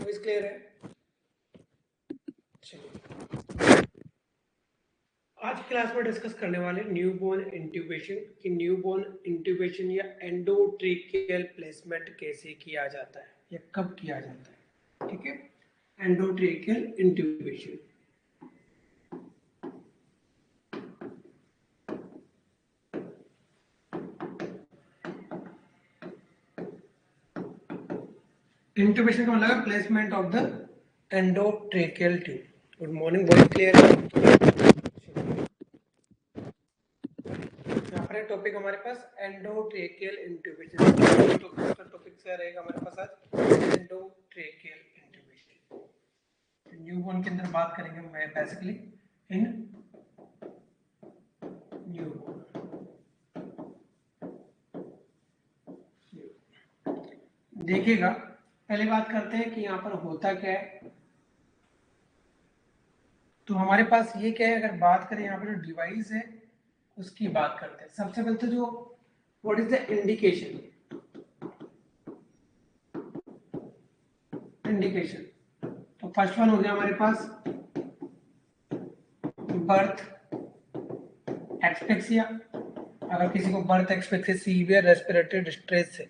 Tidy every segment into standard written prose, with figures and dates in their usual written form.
Voice clear है? चलिए, आज की क्लास में डिस्कस करने वाले न्यूबॉर्न इंट्यूबेशन कि न्यूबॉर्न इंट्यूबेशन या एंडोट्रेकियल प्लेसमेंट कैसे किया जाता है या कब किया जाता है। ठीक है, एंडोट्रेकियल इंट्यूबेशन। इंट्यूबेशन का मतलब है placement of the endotracheal tube. Good morning, voice clear है? यहाँ पर टॉपिक हमारे पास एंडोट्रेकियल इंट्यूबेशन। तो टॉपिक से रहेगा हमारे पास आज एंडोट्रेकियल इंट्यूबेशन। न्यूबॉर्न के अंदर बात करेंगे मैं बेसिकली इन न्यूबॉर्न। देखिएगा, पहले बात करते हैं कि यहाँ पर होता क्या है। तो हमारे पास ये क्या है, अगर बात करें यहाँ पर जो डिवाइस है उसकी बात करते हैं। सबसे पहले तो जो what is the indication, indication तो फर्स्ट वन हो गया हमारे पास बर्थ एक्सपेक्सिया। अगर किसी को बर्थ एक्सपेक्सिया सीवियर रेस्पिरेटरी डिस्ट्रेस है,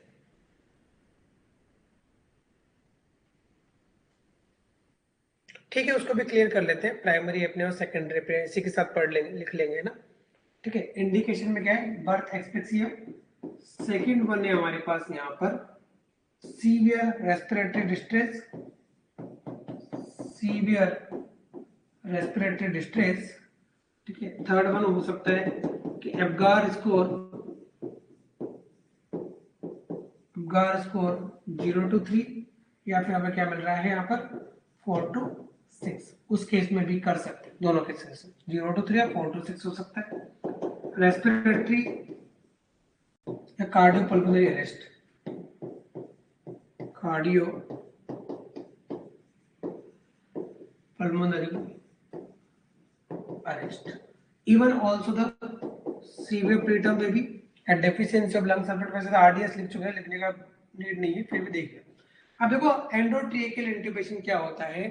ठीक है, उसको भी क्लियर कर लेते हैं। प्राइमरी अपने और सेकेंडरी पे इसी के साथ पढ़ लेंगे, लिख लेंगे ना। ठीक है, इंडिकेशन में क्या है, बर्थ एक्सपेक्सिया। सेकंड वन है हमारे पास यहाँ पर severe respiratory distress, severe respiratory distress. ठीक है, थर्ड वन हो सकता है कि एब्गार स्कोर, एब्गार स्कोर 0 to 3, या फिर हमें क्या मिल रहा है यहाँ पर 4 to 6। उस केस में भी कर सकते हैं, दोनों केसेस 0 to 3 या 4 to 6 हो सकता है। रेस्पिरेटरी या cardiopulmonary arrest, cardio pulmonary arrest. Even also the severe preterm baby and deficiency of lung sulfate। वैसे तो RDS लिख चुके हैं, लिखने का नीड नहीं है, फिर भी देखिए। अब देखो एंडोट्रेकियल इंट्यूबेशन क्या होता है।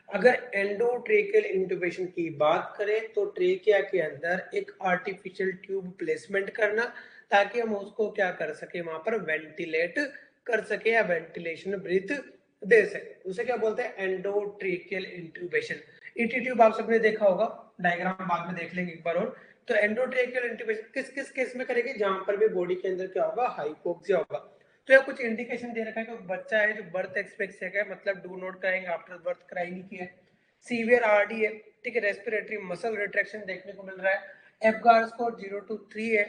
अगर एंडोट्रेकियल इंट्यूबेशन की बात करें तो ट्रेकिया के अंदर एक आर्टिफिशियल ट्यूब प्लेसमेंट करना, ताकि हम उसको क्या कर सके, वहां पर वेंटिलेट कर सके या वेंटिलेशन ब्रीथ दे सके। उसे क्या बोलते हैं, एंडोट्रेकियल इंट्यूबेशन। ईटी ट्यूब आप सबने देखा होगा, डायग्राम बाद में देख लेंगे एक बार और। तो एंडोट्रेकियल इंट्यूबेशन किस किस केस में करेंगे, जहां पर भी बॉडी के अंदर क्या होगा, हाइपोक्सिया होगा। तो यह कुछ इंडिकेशन दे रखा है कि बच्चा है जो बर्थ एक्सपेक्सिया का है, मतलब do not crying after birth, cry नहीं किया है, सीवियर आरडी है, ठीक है, रेस्पिरेटरी मसल रिट्रैक्शन देखने को मिल रहा है, एफगार स्कोर 0 to 3 है,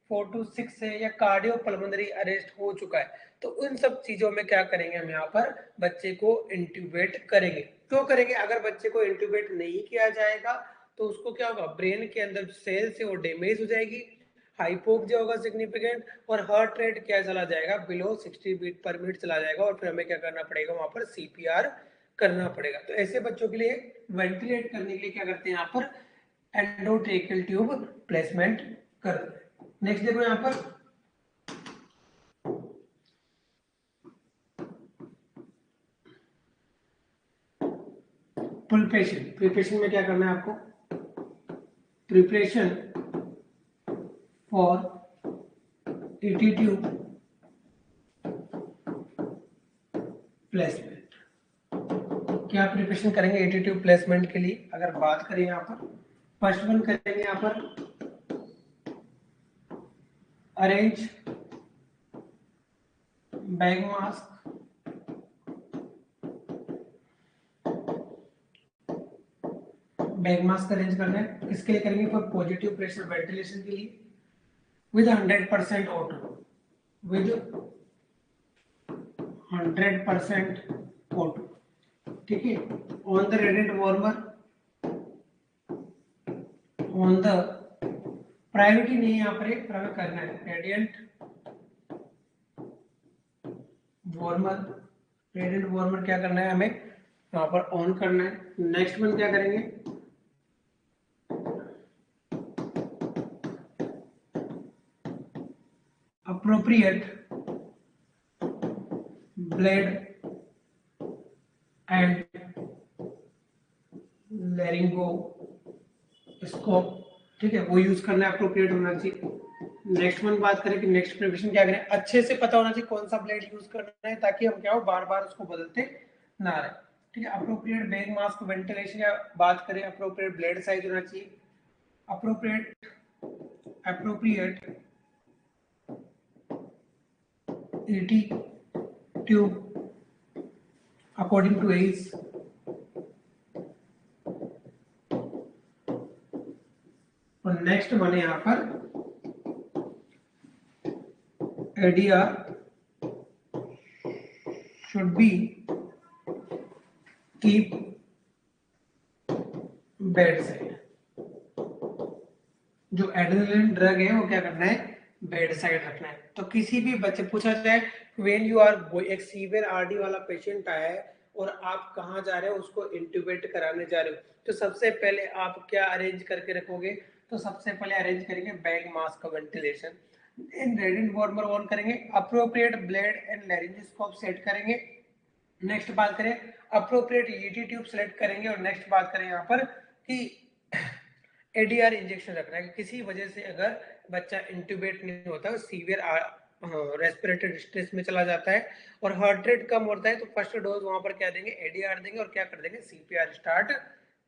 4 to 6 है, या कार्डियो पल्मोनरी अरेस्ट हो चुका है। तो उन सब चीजों में क्या करेंगे, हम यहाँ पर बच्चे को इंट्यूबेट करेंगे। क्यों करेंगे, अगर बच्चे को इंट्यूबेट नहीं किया जाएगा तो उसको क्या होगा, ब्रेन के अंदर सेल्स है वो डैमेज हो जाएगी, हाइपोक्सिया होगा सिग्निफिकेंट, और हार्ट रेट क्या चला जाएगा, बिलो 60 बीट पर मिनट चला जाएगा, और फिर हमें क्या करना पड़ेगा, वहां पर सीपीआर करना पड़ेगा। तो ऐसे बच्चों के लिए वेंटिलेट करने के लिए क्या करते हैं, यहाँ पर एंडोट्रेकियल ट्यूब प्लेसमेंट करते हैं। नेक्स्ट देखो यहाँ पर प्रिपरेशन। प्रिपरेशन में क्या करना है आपको, preparation for ET tube placement. क्या प्रिपरेशन करेंगे ईटी ट्यूब प्लेसमेंट के लिए, अगर बात करें यहाँ पर फर्स्ट वन करेंगे यहाँ पर arrange bag mask, bag mask arrange करना है। किसके लिए करेंगे, फॉर पॉजिटिव प्रेशर वेंटिलेशन के लिए, विद 100% O2, विद 100% O2। ठीक है, on the radiant warmer, on the priority नहीं यहाँ पर हमें करना है, रेडिएंट वार्मर। रेडिएंट वार्मर क्या करना है, हमें यहाँ पर ऑन करना है। नेक्स्ट वन क्या करेंगे, appropriate blood एंड लैरिंगोस्कोप, ठीक है, वो यूज करना अप्रोप्रिएट होना चाहिए। नेक्स्ट वन बात करें कि नेक्स्ट प्रिपरेशन क्या करें, अच्छे से पता होना चाहिए कौन सा ब्लेड यूज करना है ताकि हम क्या हो बार बार उसको बदलते ना रहे, ठीक है। अप्रोप्रिएट बैग मास्क वेंटिलेशन या बात करें अप्रोप्रिएट ब्लेड साइज होना चाहिए, appropriate ET tube according to age, और नेक्स्ट वन है यहाँ पर ADR should be keep bed side. जो एड्रेनलिन ड्रग है वो क्या करना है, बेड साइड रखना है। तो किसी भी बच्चे पूछा जाए व्हेन यू आर एक सीवियर आरडी वाला पेशेंट आया है और आप कहाँ जा रहे हो, उसको इंट्यूबेट कराने जा रहे हो, तो सबसे पहले आप क्या अरेंज करके रखोगे, तो सबसे पहले अरेंज करेंगे बैग मास्क का ventilation, in radiant warmer on करेंगे, अप्रोप्रिएट ब्लेड एंड लैरिंजियोस्कोप सेट करेंगे। नेक्स्ट बात करें अप्रोप्रिएट ईटी ट्यूब सेलेक्ट करेंगे, और नेक्स्ट बात करें यहाँ पर कि एडीआर इंजेक्शन रखना है कि किसी वजह से अगर बच्चा इंट्यूबेट नहीं होता, सीवियर रेस्पिरेटरी डिस्ट्रेस में चला जाता है और हार्ट रेट कम होता है, तो फर्स्ट डोज वहां पर क्या देंगे, एडीआर देंगे और क्या कर देंगे, सीपीआर स्टार्ट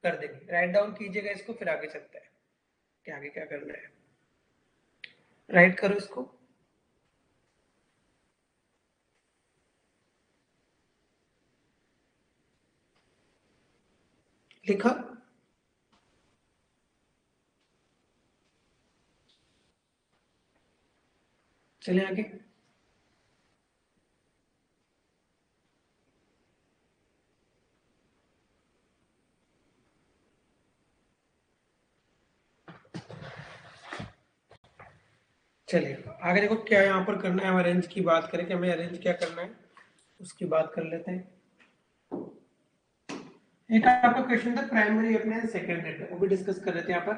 कर देंगे। राइट डाउन कीजिएगा इसको, फिर आगे चलते हैं कि आगे क्या करना है। राइट करो इसको, लिखा, चले आगे। चलिए आगे देखो क्या यहाँ पर करना है, हम अरेंज की बात करें कि हमें अरेंज क्या करना है उसकी बात कर लेते हैं। एक आपका क्वेश्चन था प्राइमरी अपने सेकेंडरी, वो भी डिस्कस कर रहे थे यहाँ पर।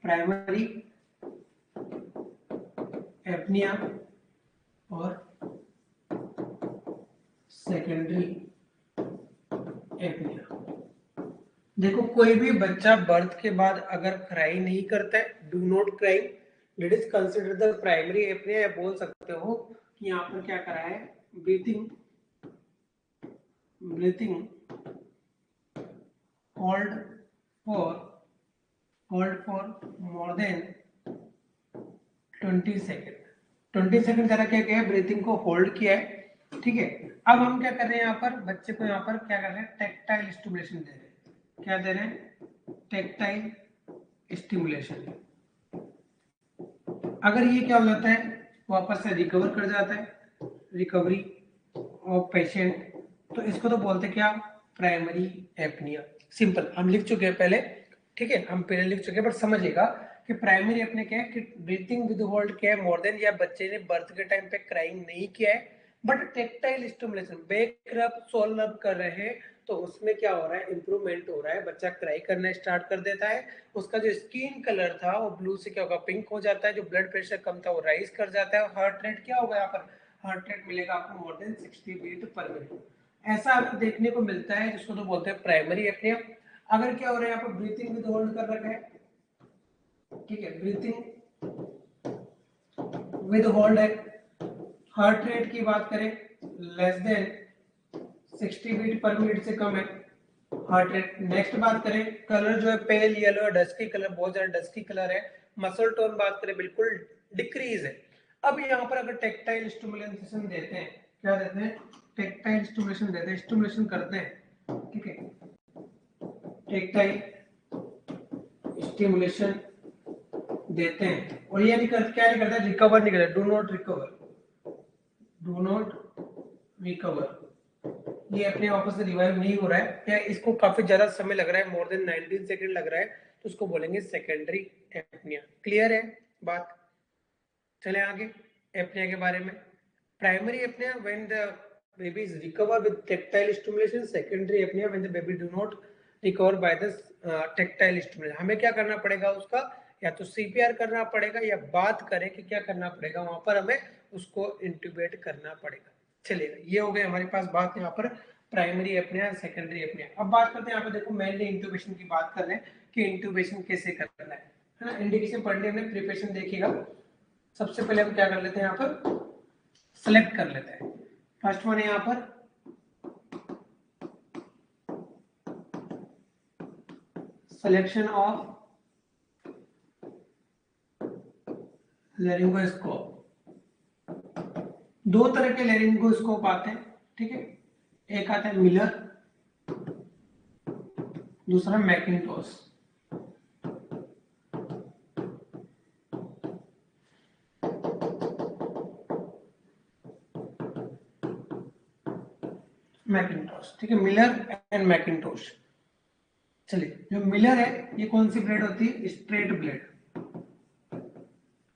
प्राइमरी एपनिया और सेकेंडरी एपनिया। देखो कोई भी बच्चा बर्थ के बाद अगर क्राई नहीं करता है, do not cry, it is consider the primary apnoea, या बोल सकते हो कि यहाँ पर क्या करा है, breathing hold for more than 20 second, 20 second करा क्या है, ब्रीथिंग को होल्ड किया है, ठीक है। अब हम क्या कर रहे हैं यहाँ पर, बच्चे को यहाँ पर क्या कर रहे हैं, टेक्टाइल स्टिमुलेशन दे रहे हैं। क्या दे रहे हैं, टेक्टाइल स्टिमुलेशन। अगर ये क्या हो जाता है, वापस से रिकवर कर जाता है, रिकवरी ऑफ पेशेंट, तो इसको तो बोलते क्या, प्राइमरी एपनिया। सिंपल, हम लिख चुके हैं पहले, ठीक है, हम पहले लिख चुके हैं, बट समझिएगा कि प्राइमरी एपनिया क्या है कि ब्रीथिंग विद होल्ड क्या है मोर देन, या बच्चे ने बर्थ के टाइम पे क्राइंग नहीं किया है बट टेक्टाइल स्टिमुलेशन बैक रब सोल रब कर रहे हैं, तो उसमें क्या हो रहा है, इंप्रूवमेंट हो रहा है, बच्चा क्राई करना स्टार्ट कर देता है, उसका जो स्किन कलर था वो ब्लू से क्या होगा, पिंक हो जाता है, जो ब्लड प्रेशर कम था वो राइज कर जाता है, और हार्ट रेट क्या होगा, यहाँ पर हार्ट रेट मिलेगा आपको more than 60 beat per minute. ऐसा आपको देखने को मिलता है, जिसको तो बोलते हैं प्राइमरी एपनिया। अगर क्या हो रहा है, यहाँ पर ब्रीथिंग विद होल्ड कर रखा है, ठीक है, ब्रीथिंग विद होल्ड है, हार्ट रेट की बात करें less than 60 beat per minute से कम है हार्ट रेट। नेक्स्ट बात करें, कलर जो है पेल येलो है, डस्की कलर, बहुत ज्यादा डस्की कलर है, मसल टोन बात करें बिल्कुल डिक्रीज है। अब यहाँ पर अगर टेक्टाइल स्टिमुलेशन देते हैं, क्या देते हैं, टेक्टाइल स्टिमुलेशन देते हैं, स्टिमुलेशन करते हैं, ठीक है, टेक्टाइल स्टिमुलेशन देते हैं, और ये नहीं कर, क्या नहीं करता, रिकवर नहीं करता, do not recover, do not recover, ये अपने वापस से रिवाइव नहीं हो रहा है, या इसको काफी ज्यादा समय लग रहा है, मोर देन 19 सेकंड लग रहा है, तो उसको बोलेंगे सेकेंडरी एपनिया। क्लियर है बात, चले आगे एपनिया के बारे में। Primary apnoea when the baby is recover with tactile stimulation, secondary apnea when the baby do not recover by the tactile stimulation। हमें क्या करना पड़ेगा उसका, या तो सीपीआर करना पड़ेगा, या बात करें कि क्या करना पड़ेगा, वहां पर हमें उसको इंट्यूबेट करना पड़ेगा। चलिए ये हो गए हमारे पास बात यहाँ पर प्राइमरी एपनिया सेकेंडरी एपनिया। अब बात करते हैं यहाँ पे, देखो मेनली इंट्यूबेशन की बात कर रहे हैं कि इंट्यूबेशन कैसे करना है ना। इंडिकेशन पढ़ने में प्रिपरेशन देखिएगा। सबसे पहले हम क्या कर लेते हैं यहाँ पर, सेलेक्ट कर लेते हैं। फर्स्ट वन है यहाँ पर सिलेक्शन ऑफ लेरिंगोस्कोप। दो तरह के लेरिंगोस्कोप आते हैं, ठीक है। एक आता है मिलर, दूसरा मैकिन्टोश। मैकिन्टोश, ठीक है, मिलर एंड मैकिन्टोश। चलिए जो मिलर है ये कौन सी ब्लेड होती है, स्ट्रेट ब्लेड,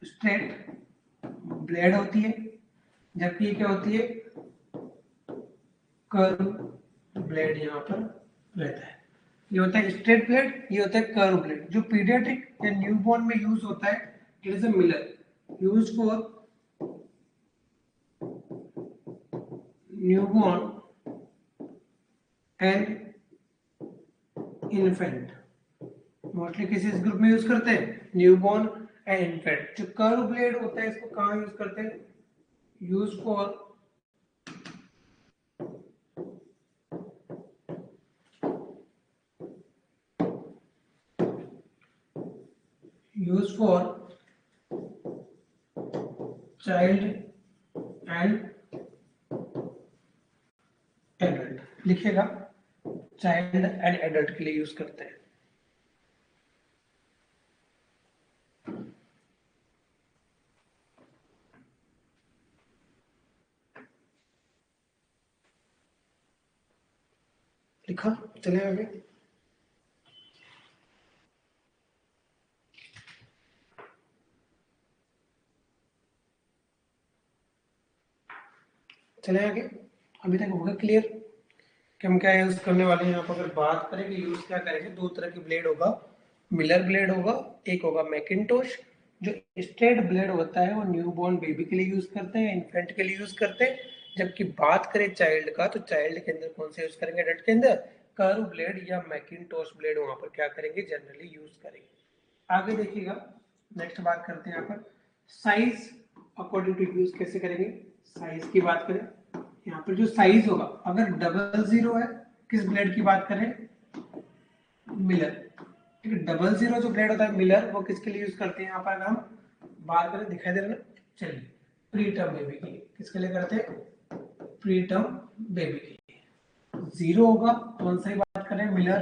स्ट्रेट ब्लेड होती है। जबकि ये क्या होती है, कर्व ब्लेड यहाँ पर रहता है। ये होता है स्ट्रेट ब्लेड, ये होता है कर्व ब्लेड। जो पीडियाट्रिक या न्यूबॉर्न में यूज होता है, it is a Miller use for newborn and infant. Mostly किस एज ग्रुप में यूज करते हैं, न्यूबॉर्न एंड इन्फेंट। जो कर्व ब्लेड होता है इसको कहाँ यूज करते हैं, use for child and adult. लिखिएगा, चाइल्ड एंड एडल्ट के लिए यूज करते हैं। लिखा, चले आगे। चले आगे। अभी तक होगा क्लियर कि हम क्या यूज करने वाले हैं यहाँ पर। अगर बात करें कि यूज क्या करेंगे, दो तरह की ब्लेड होगा, मिलर ब्लेड होगा, एक होगा मैकिन्टोश। जो स्ट्रेट ब्लेड होता है वो न्यूबॉर्न बेबी के लिए यूज करते हैं, इन्फेंट के लिए यूज करते हैं। जबकि बात करें चाइल्ड का, तो चाइल्ड के अंदर कौन सा यूज करेंगे, एडल्ट के अंदर कर्व ब्लेड या मैकिन्टोश ब्लेड वहां पर क्या करेंगे, जनरली यूज करेंगे। आगे देखिएगा, नेक्स्ट बात करते हैं यहाँ पर साइज अकॉर्डिंग टू यूज कैसे करेंगे। साइज की बात करें, यहाँ पर जो साइज होगा, अगर 00 है, किस ब्लेड की बात करें, मिलर, ठीक है। 00 जो ब्लेड होता है मिलर, वो किसके लिए यूज करते हैं यहाँ पर, अगर हम बात करें, दिखाई दे रहा है ना, चलिए प्रीटर्म बेबी के लिए। किसके लिए करते हैं, प्रीटर्म बेबी के लिए। 0 होगा, कौन सा ही बात करें, मिलर,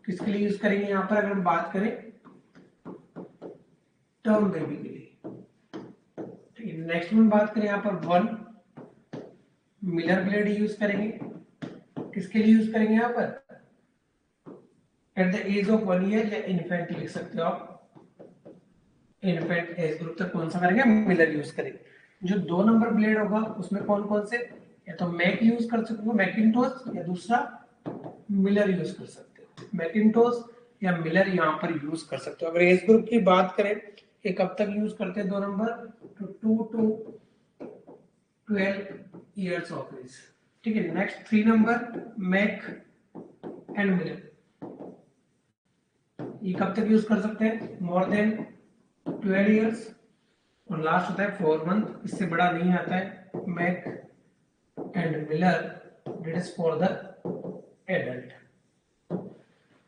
किसके लिए यूज करेंगे यहाँ पर, अगर हम बात करें टर्म बेबी के लिए, ठीक है। नेक्स्ट में बात करें यहाँ पर 1, मिलर ब्लेड यूज करेंगे, किसके लिए यूज करेंगे यहाँ पर, at the age of 1 year, या इन्फेंट लिख सकते हो आप, इन्फेंट एज ग्रुप तक कौन सा करेंगे, मिलर यूज करेंगे। जो 2 नंबर ब्लेड होगा उसमें कौन कौन से, या तो मैक यूज कर सकते हो, मैकिन्टोश, या दूसरा मिलर यूज कर सकते हो, मैकिन्टोश या मिलर यहाँ पर यूज कर सकते हो। अगर एज ग्रुप की बात करें, ये कब तक यूज करते हैं, 2 नंबर, तो 2 to 12 years of age, ठीक है। Next 3 number Mac and Miller, ये कब तक यूज कर सकते हैं, मोर देन 12 इयर्स। और लास्ट होता है 4 मंथ, इससे बड़ा नहीं आता है, Mac and Miller, that is for the adult.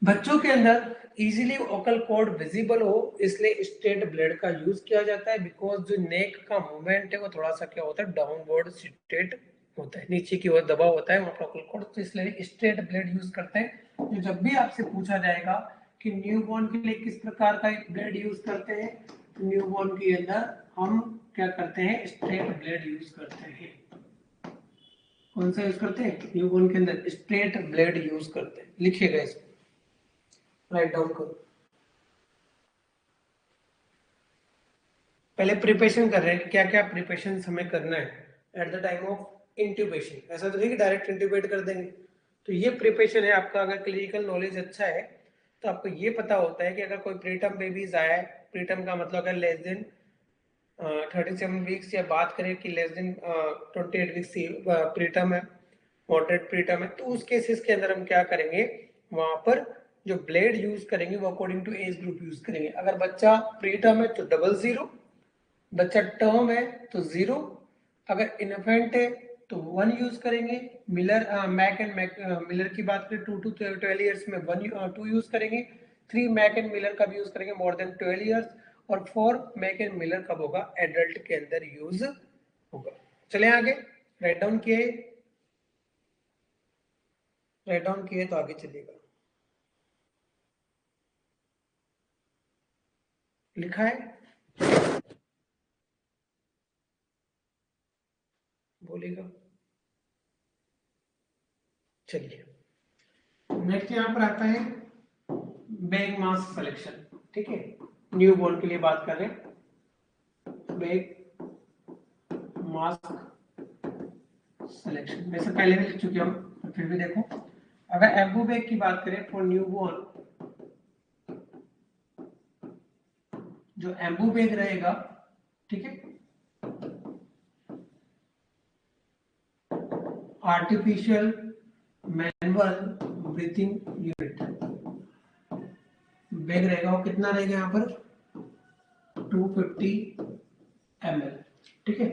बच्चों के अंदर इजीली ओकल कॉर्ड विजिबल हो, इसलिए स्ट्रेट ब्लेड का यूज किया जाता है। बिकॉज जो नेक का मूवमेंट है वो थोड़ा सा क्या होता है, डाउनवर्ड स्ट्रेट होता है, नीचे की ओर दबाव होता है वहां पर ओकल कॉर्ड, तो इसलिए स्ट्रेट ब्लेड यूज करते हैं। तो जब भी आपसे पूछा जाएगा कि न्यूबॉर्न के लिए किस प्रकार का एक ब्लेड यूज करते हैं, तो न्यूबॉर्न के अंदर हम क्या करते हैं, स्ट्रेट ब्लेड यूज करते हैं। कौन सा यूज करते हैं, न्यूबॉर्न के अंदर स्ट्रेट ब्लेड यूज करते हैं। लिखिएगा इसको, राइट डाउन करो। पहले प्रिपरेशन कर रहे हैं, क्या क्या प्रिपरेशन हमें करना है at the time of intubation. ऐसा तो नहीं कि डायरेक्ट इंट्यूबेट कर देंगे। तो ये प्रिपरेशन है आपका। अगर क्लिनिकल नॉलेज अच्छा है तो आपको ये पता होता है कि अगर कोई प्रीटर्म बेबीज आया है, प्रीटर्म का मतलब है लेस देन 37 वीक्स, या बात करें कि लेस देन 28 वीक्स प्रीटर्म है, मॉडरेट प्रीटर्म है, तो उस केसेस के अंदर हम क्या करेंगे, वहां पर जो ब्लेड यूज करेंगे वो according to age group use करेंगे। अगर बच्चा प्रीटर्म है तो 00, बच्चा टर्म है तो 0, अगर इन्फेंट है तो 1 यूज करेंगे। मिलर मैक एंड मिलर की बात करें 2 to 12 ईयर्स में 2 यूज करेंगे। 3 मैक एंड मिलर का भी यूज करेंगे मोर देन 12 ईयर्स, और 4 मैक एंड मिलर कब होगा, एडल्ट के अंदर यूज होगा। चले आगे, राइट डाउन किए, राइट डाउन किए तो आगे चलिएगा। लिखा है, बोलेगा। चलिए नेक्स्ट यहाँ पर आता है बैग मास्क सिलेक्शन। ठीक है, न्यू बोर्न के लिए बात कर रहे हैं, बैग मास्क सिलेक्शन। वैसे पहले भी लिख चुके हम, तो फिर भी देखो, अगर एम्बू बैग की बात करें फॉर न्यू बोर्न, जो एम्बू बैग रहेगा, ठीक है, artificial manual breathing unit bag रहेगा, वो कितना रहेगा यहाँ पर 250 ml। ठीक है,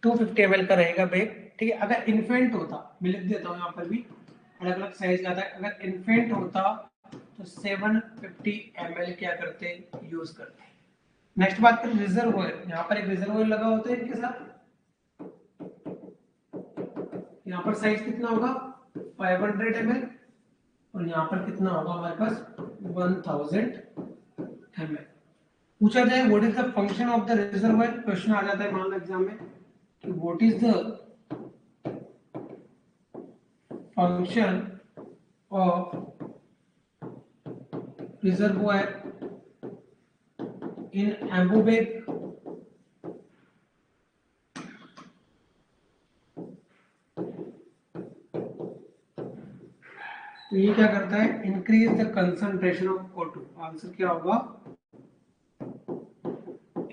250 ml का रहेगा बैग। ठीक है, अगर इन्फेंट होता, मैं लिख देता हूँ यहाँ पर भी, अलग अलग साइज का था, अगर इन्फेंट होता तो 750 ml क्या करते, यूज करते। नेक्स्ट बात करें रिजर्वोयर, यहाँ पर एक रिजर्वोयर लगा होता है इनके साथ, यहाँ पर साइज कितना होगा 500 ml, और यहाँ पर कितना होगा हमारे पास 1000 ml। पूछा जाए what is the function of the reservoir, question आ जाता है मान लो एग्जाम में कि what is the function of reservoir in Ambu bag. तो ये क्या करता है, increase the concentration of O2। Answer क्या होगा,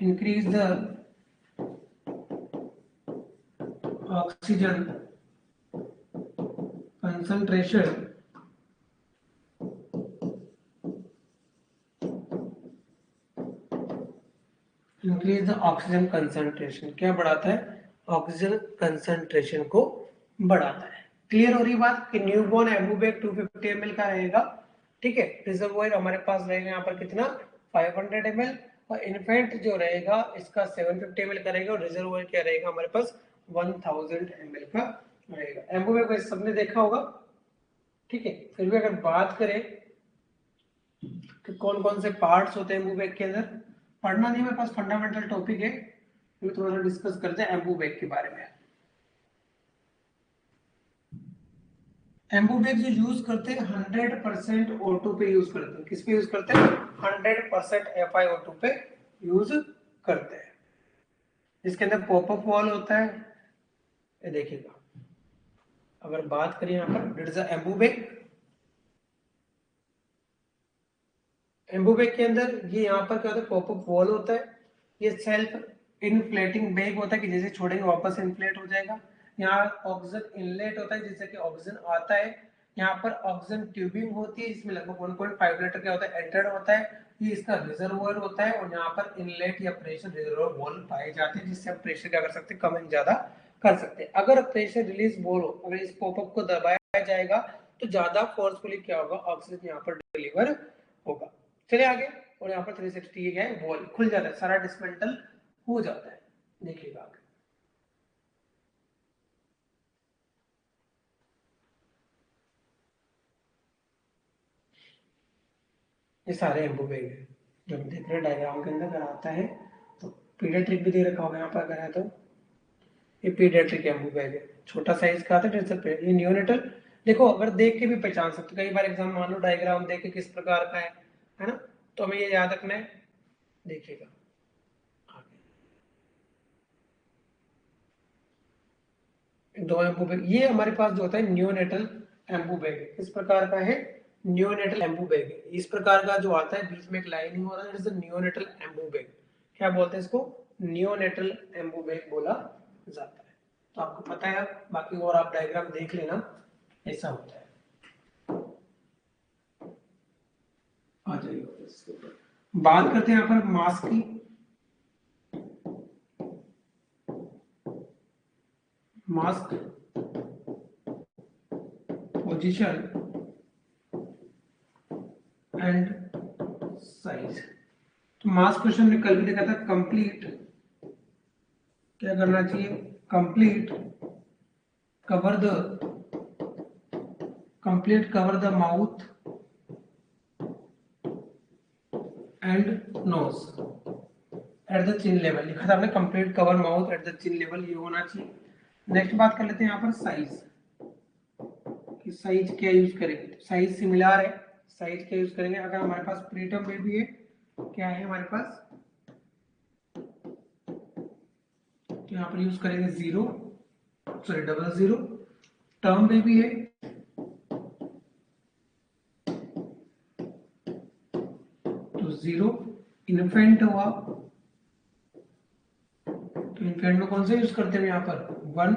increase the oxygen concentration increase the oxygen concentration, क्या बढ़ाता है, ऑक्सीजन कंसंट्रेशन को बढ़ाता है। क्लियर हो रही बात कि न्यूबॉर्न एम्बू बैग 250 ml का रहेगा। ठीक है, रिजर्वोयर हमारे पास रहेगा यहाँ पर कितना 500 ml, और इन्फेंट जो रहेगा इसका 750 ml का रहेगा, और रिजर्वोयर क्या रहेगा हमारे पास 1000 ml का रहेगा। एम्बू बैग वैसे सबने देखा होगा। ठीक है, फिर भी अगर बात करें कि कौन कौन से पार्ट्स होते हैं एम्बू बैग के अंदर, पढ़ना नहीं, मेरे पास फंडामेंटल टॉपिक है, तो थोड़ा सा डिस्कस करते हैं एम्बू बैग के बारे में। एम्बू बैग जो यूज करते हैं 100% O2 पे यूज करते हैं। किस पे यूज करते हैं, 100% FiO2 पे यूज करते हैं। इसके अंदर पॉपअप वॉल होता है, ये देखिएगा। अगर बात करें यहाँ पर it is Anbu bag, Anbu bag के अंदर ये यहाँ पर क्या होता है, पॉपअप वॉल होता है, ये सेल्फ इनफ्लेटिंग बैग होता है कि जैसे छोड़ेंगे वापस इनफ्लेट हो जाएगा। यहाँ ऑक्सीजन इनलेट होता है जिससे कि ऑक्सीजन आता है। यहाँ पर ऑक्सीजन ट्यूबिंग होती है जिसमें लगभग 1.5 लीटर क्या होता है, एंटर्ड होता है। ये इसका रिजर्वोयर होता है, और यहाँ पर इनलेट या प्रेशर रिजर्वोयर वॉल्व पाए जाते हैं, जिससे हम प्रेशर क्या कर सकते हैं, कम एंड ज्यादा कर सकते हैं। अगर प्रेशर रिलीज वॉल्व हो, अगर इस पॉपअप को दबाया जाएगा तो ज्यादा फोर्सफुली क्या होगा, ऑक्सीजन यहाँ पर डिलीवर होगा। चलिए आगे, और यहाँ पर 360 है वॉल खुल जाता है, सारा डिसमेंटल हो जाता है। देखिएगा आगे, ये सारे एम्बू बैग है जो हम देख रहे हैं डायग्राम के अंदर। अगर आता है तो पीडियाट्रिक भी दे रखा होगा यहाँ पर, अगर है तो ये पीडियाट्रिक एम्बू बैग है, छोटा साइज का आता है। ये नियोनेटल, देखो अगर देख के भी पहचान सकते, कई बार एग्जाम मान लो डायग्राम देख के किस प्रकार का है ना, तो हमें ये याद रखना है। देखिएगा दो एम्बू बैग, ये हमारे पास जो होता है नियोनेटल एम्बू बैग है। किस प्रकार का है, नियोनेटल एम्बू बैग है। इस प्रकार का जो आता है बीच में एक लाइनिंग हो रहा है, नियोनेटल एम्बू बैग, क्या बोलते हैं इसको, नियोनेटल एम्बोबेक बोला जाता है। तो आपको पता है, बाकी और आप डायग्राम देख लेना, ऐसा होता है। आ जाइए इसके ऊपर बात करते हैं यहाँ पर मास्क की। Mask position and size. तो मास्क क्वेश्चन हमने कल भी देखा था। कंप्लीट क्या करना चाहिए, complete cover the mouth and nose at the chin level. लिखा था हमने complete cover mouth at the chin level, ये होना चाहिए। नेक्स्ट बात कर लेते हैं यहाँ पर साइज कि साइज क्या यूज करेंगे। साइज सिमिलर है, साइज क्या यूज करेंगे। अगर हमारे पास प्रीटर्म बेबी है, क्या है हमारे पास, तो यहाँ पर यूज करेंगे 00। टर्म बेबी है तो 0। इन्फेंट हुआ तो इन्फेंट में कौन सा यूज करते हैं यहाँ पर 1।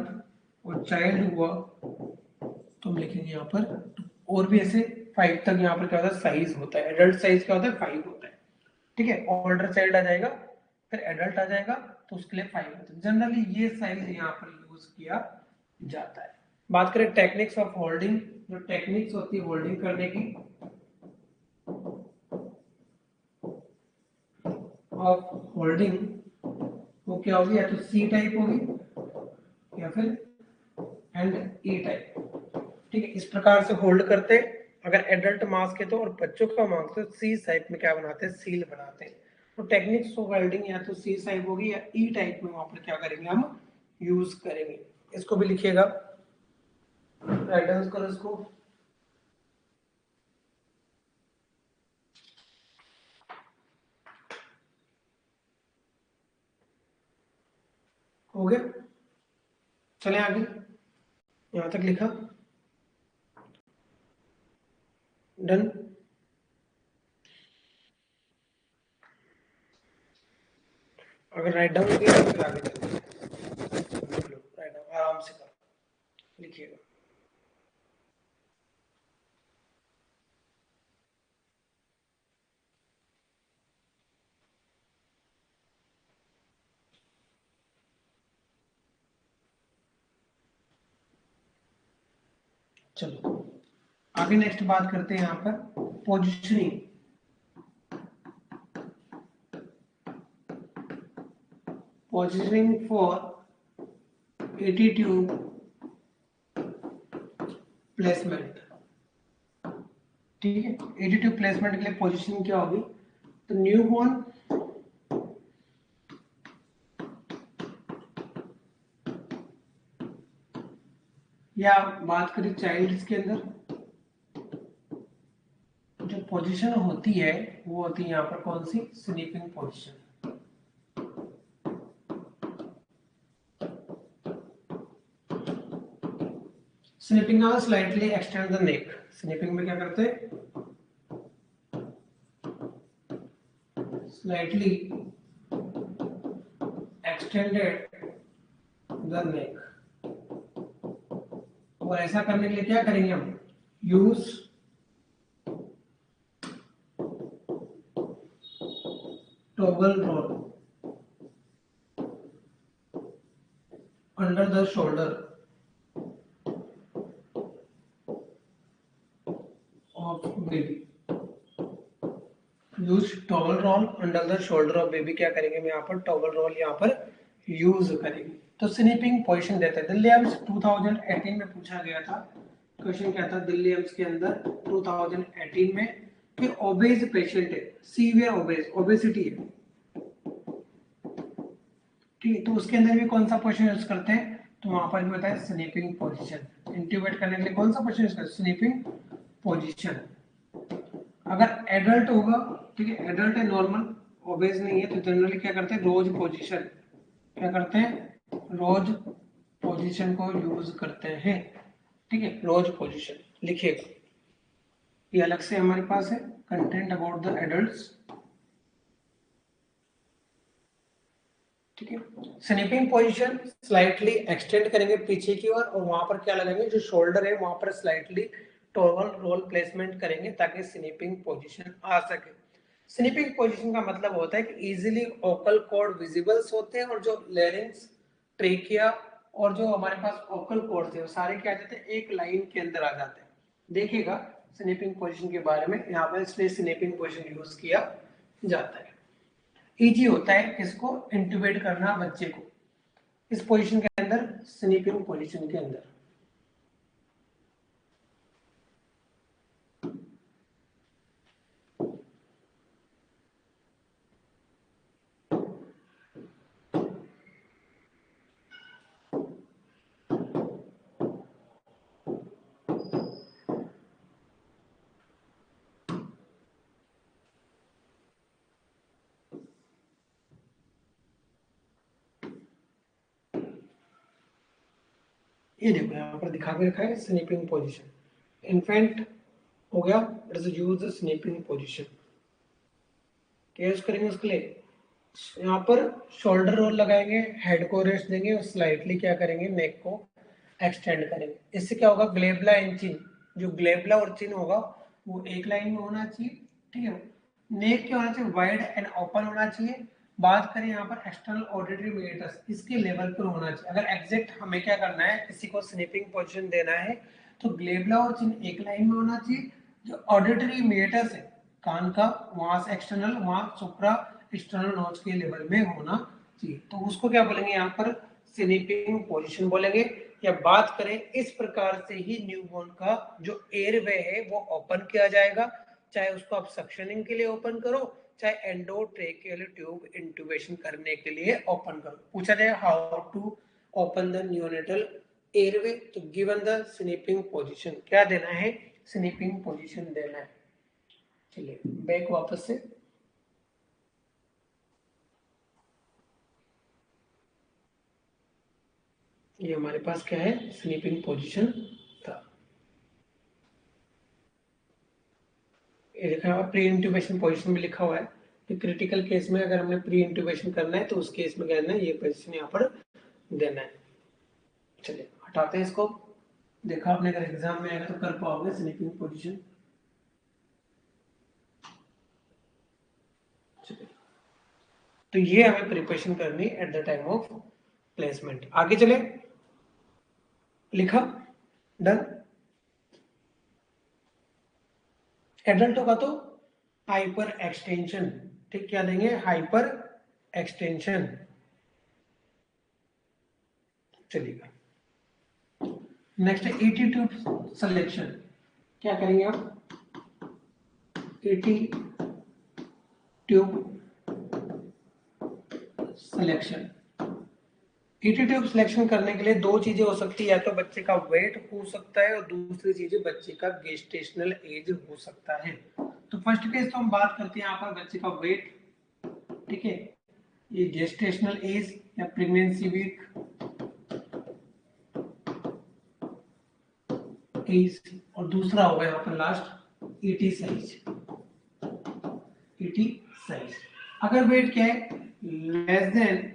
और चाइल्ड हुआ तो हम लिखेंगे यहाँ पर, और भी ऐसे 5 तक यहाँ पर क्या होता है साइज होता है। एडल्ट साइज क्या होता है 5 होता है, ठीक है। ओल्डर चाइल्ड आ जाएगा, फिर एडल्ट आ जाएगा, तो उसके लिए 5 होता है। जनरली ये साइज यहाँ पर यूज किया जाता है। बात करें टेक्निक्स ऑफ होल्डिंग, जो टेक्निक्स होती है होल्डिंग करने की, ऑफ होल्डिंग, वो क्या होगी, या तो सी टाइप होगी या फिर एंड ई टाइप, ठीक है। इस प्रकार से होल्ड करते हैं। अगर एडल्ट मास्क है तो, और बच्चों का मास्क तो सी टाइप में क्या बनाते हैं, सील बनाते हैं। तो टेक्निक्स ऑफ वेल्डिंग या तो सी टाइप होगी या ई टाइप में वहां पर क्या करेंगे हम यूज करेंगे। इसको भी लिखिएगा, राइट डाउन करो इसको। हो गया, चले आगे, यहां तक लिखा, डन। अगर राइट डाउन किया तो फिर आगे चलते हैं। राइट डाउन आराम से करो, लिखिएगा। चलो आगे नेक्स्ट बात करते हैं यहाँ पर positioning. Positioning for attitude placement, ठीक है। एटीट्यूड प्लेसमेंट के लिए पोजिशनिंग क्या होगी, तो न्यू बॉर्न या बात करें चाइल्ड के अंदर, जो पोजीशन होती है वो होती है यहाँ पर कौन सी, स्लीपिंग पोजीशन। स्लीपिंग का slightly extend the neck. Sleeping में क्या करते हैं, स्लाइटली एक्सटेंडेड द नेक। और ऐसा करने के लिए क्या करेंगे हम, use towel roll under the shoulder of baby. Use towel roll under the shoulder of baby, क्या करेंगे हम यहाँ पर टॉवल रोल यहाँ पर यूज करेंगे। तो स्लीपिंग पोजीशन देते हैं। दिल्ली एम्स 2018 में पूछा गया था, क्वेश्चन क्या था दिल्ली एम्स के अंदर 2018 में, कि ओबेज पेशेंट है, सीवियर ओबेसिटी है, ठीक है। तो उसके अंदर भी कौन सा पोजीशन यूज करते हैं, तो वहां पर भी बताया स्लीपिंग पोजीशन। इंट्यूबेट करने के लिए कौन सा पोजीशन यूज करते हैं, स्लीपिंग पोजीशन। अगर एडल्ट होगा, ठीक है, एडल्ट है नॉर्मल, ओबेज नहीं है, तो जनरली क्या करते हैं, रोज पोजीशन, क्या करते हैं, रोज पोजीशन को यूज करते हैं, ठीक है। रोज पोजीशन लिखिएगा, ये अलग से हमारे पास है कंटेंट अबाउट द एडल्ट्स, ठीक है। स्नीपिंग पोजीशन स्लाइटली एक्सटेंड करेंगे पीछे की ओर और वहां पर क्या लगाएंगे, जो शोल्डर है वहां पर स्लाइटली टॉर्सल रोल प्लेसमेंट करेंगे ताकि स्नीपिंग पोजीशन आ सके। स्नीपिंग पोजीशन का मतलब होता है कि इजीली ओकल कॉर्ड विजिबल्स होते हैं और जो लेरिंग्स, ट्रेकिया और जो हमारे पास ओकल कॉर्ड थे वो सारे क्या आ जाते हैं, एक लाइन के अंदर आ जाते हैं। देखिएगा स्नीपिंग पोजीशन के बारे में, यहाँ पर इसलिए स्नीपिंग पोजीशन यूज किया जाता है। इजी होता है किसको इंट्यूबेट करना, बच्चे को इस पोजीशन के अंदर, स्नीपिंग पोजीशन के अंदर। ये देखो यहाँ पर दिखा के रखा है स्नीपिंग पोजीशन। इन्फेंट हो गया, इट इज यूज स्नीपिंग पोजीशन। क्या यूज करेंगे उसके लिए, यहाँ पर शोल्डर रोल लगाएंगे, हेड को रेस्ट देंगे और स्लाइटली क्या करेंगे, नेक को एक्सटेंड करेंगे। इससे क्या होगा, ग्लेबला एंड चिन, जो ग्लेबला और चिन होगा वो एक लाइन में होना चाहिए। ठीक है। नेक क्या होना चाहिए, वाइड एंड ओपन होना चाहिए। बात करें यहाँ पर एक्सटर्नल ऑडिटरी मीटर्स, इसके लेवल पर होना चाहिए। अगर एग्जैक्ट हमें क्या करना है, किसी को स्नीपिंग पोजीशन देना है तो ग्लेबला और चिन एक लाइन में होना चाहिए। जो ऑडिटरी मीटर्स है कान का, वहां से एक्सटर्नल, वहां सुप्रा एक्सटर्नल नोच के लेवल में होना चाहिए। तो उसको क्या बोलेंगे यहाँ पर, स्नीपिंग पोजीशन बोलेंगे। या बात करें, इस प्रकार से ही न्यूबॉर्न का जो एयरवे है वो ओपन किया जाएगा, चाहे उसको आप सक्शनिंग के लिए ओपन करो, चाहे एंडोट्रेकियल ट्यूब इंट्यूबेशन करने के लिए ओपन करो। पूछा जाए how to open the neonatal airway, तो गिवन द स्नीपिंग पोजीशन, क्या देना है, स्नीपिंग पोजीशन देना है। चलिए बैक वापस से, ये हमारे पास क्या है, स्लीपिंग पोजीशन था। ये लिखा हुआ प्री इंट्यूबेशन पोजीशन भी लिखा हुआ है कि क्रिटिकल केस में अगर हमें प्री इंट्यूबेशन करना है तो उस केस में क्या करना है, ये पोजीशन यहाँ पर देना है। चलिए हटाते हैं इसको। देखा आपने अगर एग्जाम में आएगा तो कर पाओगे स्लीपिंग पोजीशन। तो ये हमें प्रिपरेशन करनी at the time of placement. आगे चले, लिखा, डन। एडल्टों का तो हाइपर एक्सटेंशन, ठीक, क्या देंगे, हाइपर एक्सटेंशन। चलिएगा नेक्स्ट है ईटी ट्यूब सिलेक्शन। क्या करेंगे आप, ET tube selection. ET tube selection करने के लिए दो चीजें हो सकती है, या तो बच्चे का वेट हो सकता है और दूसरी चीज बच्चे का गेस्टेशनल एज हो सकता है। तो फर्स्ट केस तो हम बात करते हैं यहाँ पर बच्चे का वेट, ठीक है, ये गेस्टेशनल एज या प्रेगनेंसी वीक एज, और दूसरा होगा यहाँ पर last ET size. ET size अगर वेट क्या है, लेस देन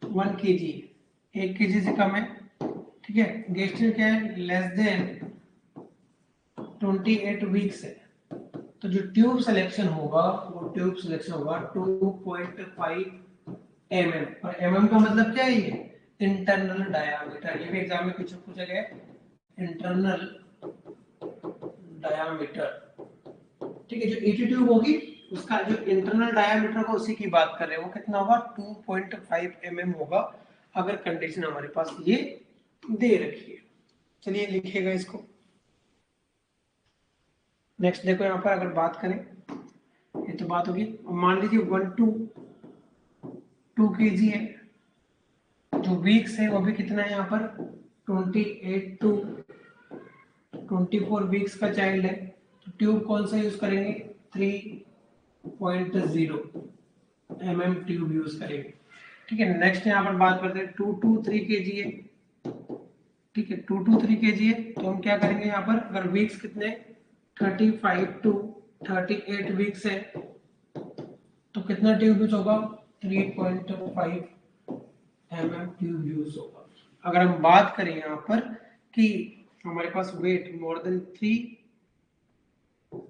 1 kg, 1 kg से कम है, ठीक है। गेस्टेशनल क्या है, लेस देन 28 वीक्स है। तो जो ट्यूब सिलेक्शन होगा वो ट्यूब सिलेक्शन होगा 2.5 mm, और mm का मतलब क्या है, ये इंटरनल डायामीटर। ये भी एग्जाम में कुछ पूछा गया, इंटरनल डायामीटर, ठीक है। जो ईटी ट्यूब होगी उसका जो इंटरनल डायामीटर होगा उसी की बात कर रहे हैं, वो कितना होगा, 2.5 mm होगा, अगर कंडीशन हमारे पास ये दे रखी है। चलिए लिखिएगा इसको। नेक्स्ट देखो यहाँ पर अगर बात करें, ये तो बात होगी, मान लीजिए 1 to 2 kg है, जो वीक्स है वो भी कितना है यहाँ पर 28 to 24 वीक्स का चाइल्ड है। तो ट्यूब कौन सा यूज करेंगे, 3.0 mm ट्यूब यूज करेंगे, ठीक है। नेक्स्ट यहाँ पर बात करते हैं 2 to 3 kg है, ठीक है, 2 to 3 kg है, तो हम क्या करेंगे यहाँ पर, अगर वीक्स कितने 35 to 38 वीक्स है तो कितना ट्यूब यूज होगा, 3.5 mm ट्यूब यूज होगा। अगर हम बात करें यहाँ पर कि हमारे पास वेट मोर देन 3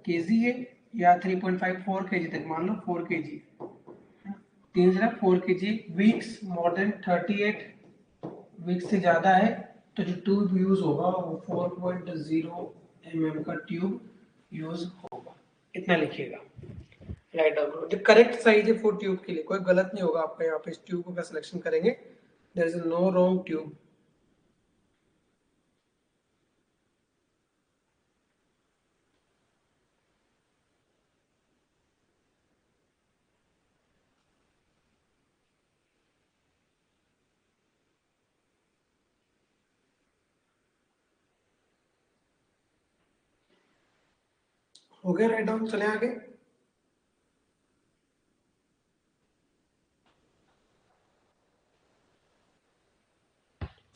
kg है या 3.54 kg तक, मान लो 4 kg, 4 kg, weeks more than 38 weeks से ज्यादा है तो जो ट्यूब यूज होगा वो 4.0 mm का ट्यूब यूज होगा। इतना लिखिएगा, राइट डाउन करो। द करेक्ट साइज है फॉर ट्यूब के लिए, कोई गलत नहीं होगा आपका यहाँ पे। इस ट्यूब का सिलेक्शन करेंगे, there is no wrong tube. हो गया राइट डाउन, चले आगे।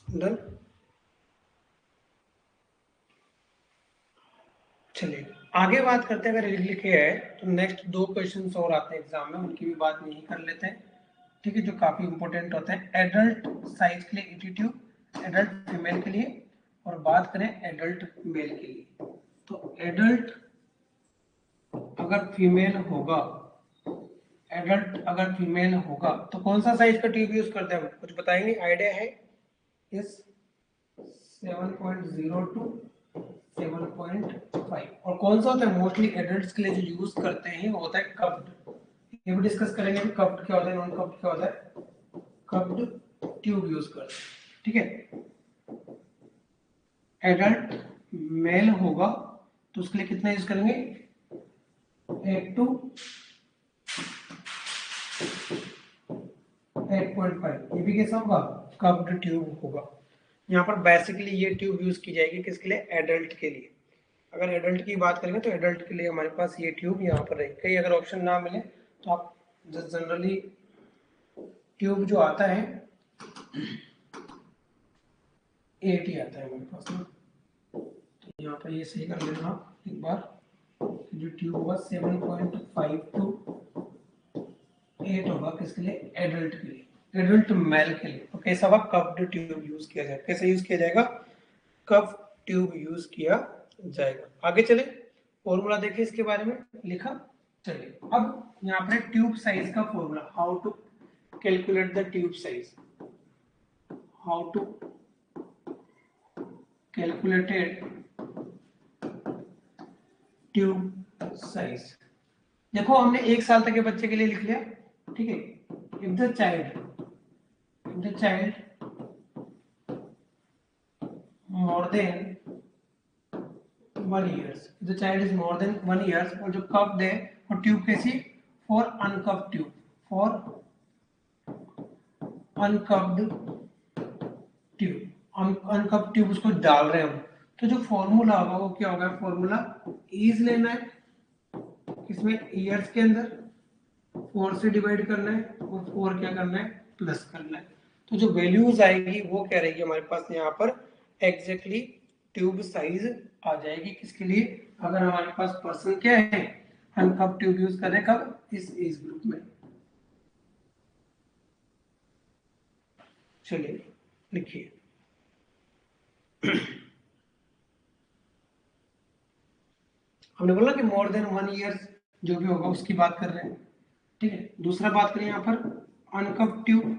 डन, चलिए आगे बात करते हैं। अगर लिखे है तो नेक्स्ट 2 क्वेश्चंस और आते हैं एग्जाम में, उनकी भी बात नहीं कर लेते हैं, ठीक है, जो काफी इंपॉर्टेंट होते हैं। एडल्ट साइज के लिए एटीट्यूड, एडल्ट फीमेल के लिए, और बात करें एडल्ट मेल के लिए। तो एडल्ट अगर फीमेल होगा, एडल्ट अगर फीमेल होगा तो कौन सा साइज का ट्यूब यूज करते हैं, कुछ बताएंगे, आइडिया है? यस, 7.02, 7.5। और कौन सा होता है मोस्टली एडल्ट्स के लिए जो यूज करते हैं वो होता है कप्ड। ये भी डिस्कस करेंगे कि कप्ड क्या होता है, नॉन कप्ड क्या होता है। कप्ड ट्यूब यूज करते हैं, ठीक है। एडल्ट मेल होगा तो उसके लिए कितना यूज करेंगे, 8 to 8.5। ये भी कैसा होगा, कप्ड ट्यूब होगा। यहाँ पर बेसिकली ये ट्यूब यूज की जाएगी किसके लिए, एडल्ट के लिए। अगर एडल्ट की बात करेंगे तो एडल्ट के लिए हमारे पास ये ट्यूब यहाँ पर रहेगी। कहीं अगर ऑप्शन ना मिले तो आप जनरली ट्यूब जो आता है 8 ही आता है हमारे पास ना, तो यहाँ पर ये सही कर लेना एक बार। जो ट्यूब होगा 7.5 to 8 होगा किसके लिए, एडल्ट के लिए, एडल्ट मेल के लिए। तो कैसा होगा, कप्ड ट्यूब यूज किया जाएगा। कैसे यूज किया जाएगा, कप ट्यूब यूज किया जाएगा। आगे चले, फॉर्मूला देखिए इसके बारे में लिखा। चलिए अब यहाँ पर ट्यूब साइज का formula, how to calculate the tube size, how to calculated tube size. देखो हमने 1 साल तक के बच्चे के लिए लिख लिया, ठीक है। If the child more than 1 years, the child is more than 1 years, और जो कप्ड है और ट्यूब कैसी, for uncuffed tube, for uncuffed tube, uncuffed tube उसको डाल रहे हैं हम, तो जो फॉर्मूला होगा वो क्या होगा, फॉर्मूला इज लेना है, इसमें ईयर्स के अंदर 4 से डिवाइड करना है और 4 क्या करना है, प्लस करना है। तो जो वैल्यूज आएगी वो क्या रहेगी हमारे पास यहाँ पर, एग्जैक्टली ट्यूब साइज आ जाएगी। किसके लिए, अगर हमारे पास पर्सन क्या है, हम कब ट्यूब यूज कर रहे हैं, कब, इस एज ग्रुप में। चलिए लिखिए, हमने बोला कि मोर देन 1 ईयर्स जो भी होगा उसकी बात कर रहे हैं, ठीक है। दूसरा बात करें यहाँ पर अनकप्ड tube,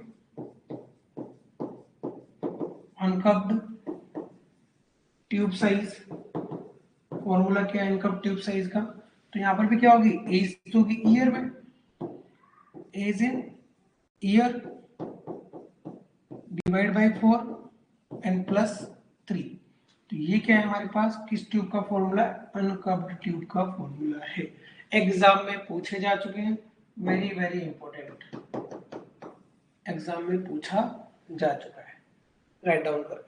uncuffed tube size, formula क्या है इनकम ट्यूब साइज का, तो यहाँ पर भी क्या होगी, एज तो होगी ईयर में, age in year divide by 4 and plus 3। तो ये क्या है हमारे पास, किस ट्यूब का फॉर्मूला, अनकप्ड ट्यूब का फॉर्मूला है। एग्जाम में पूछे जा चुके हैं, वेरी वेरी इंपॉर्टेंट, एग्जाम में पूछा जा चुका है। राइट डाउन कर,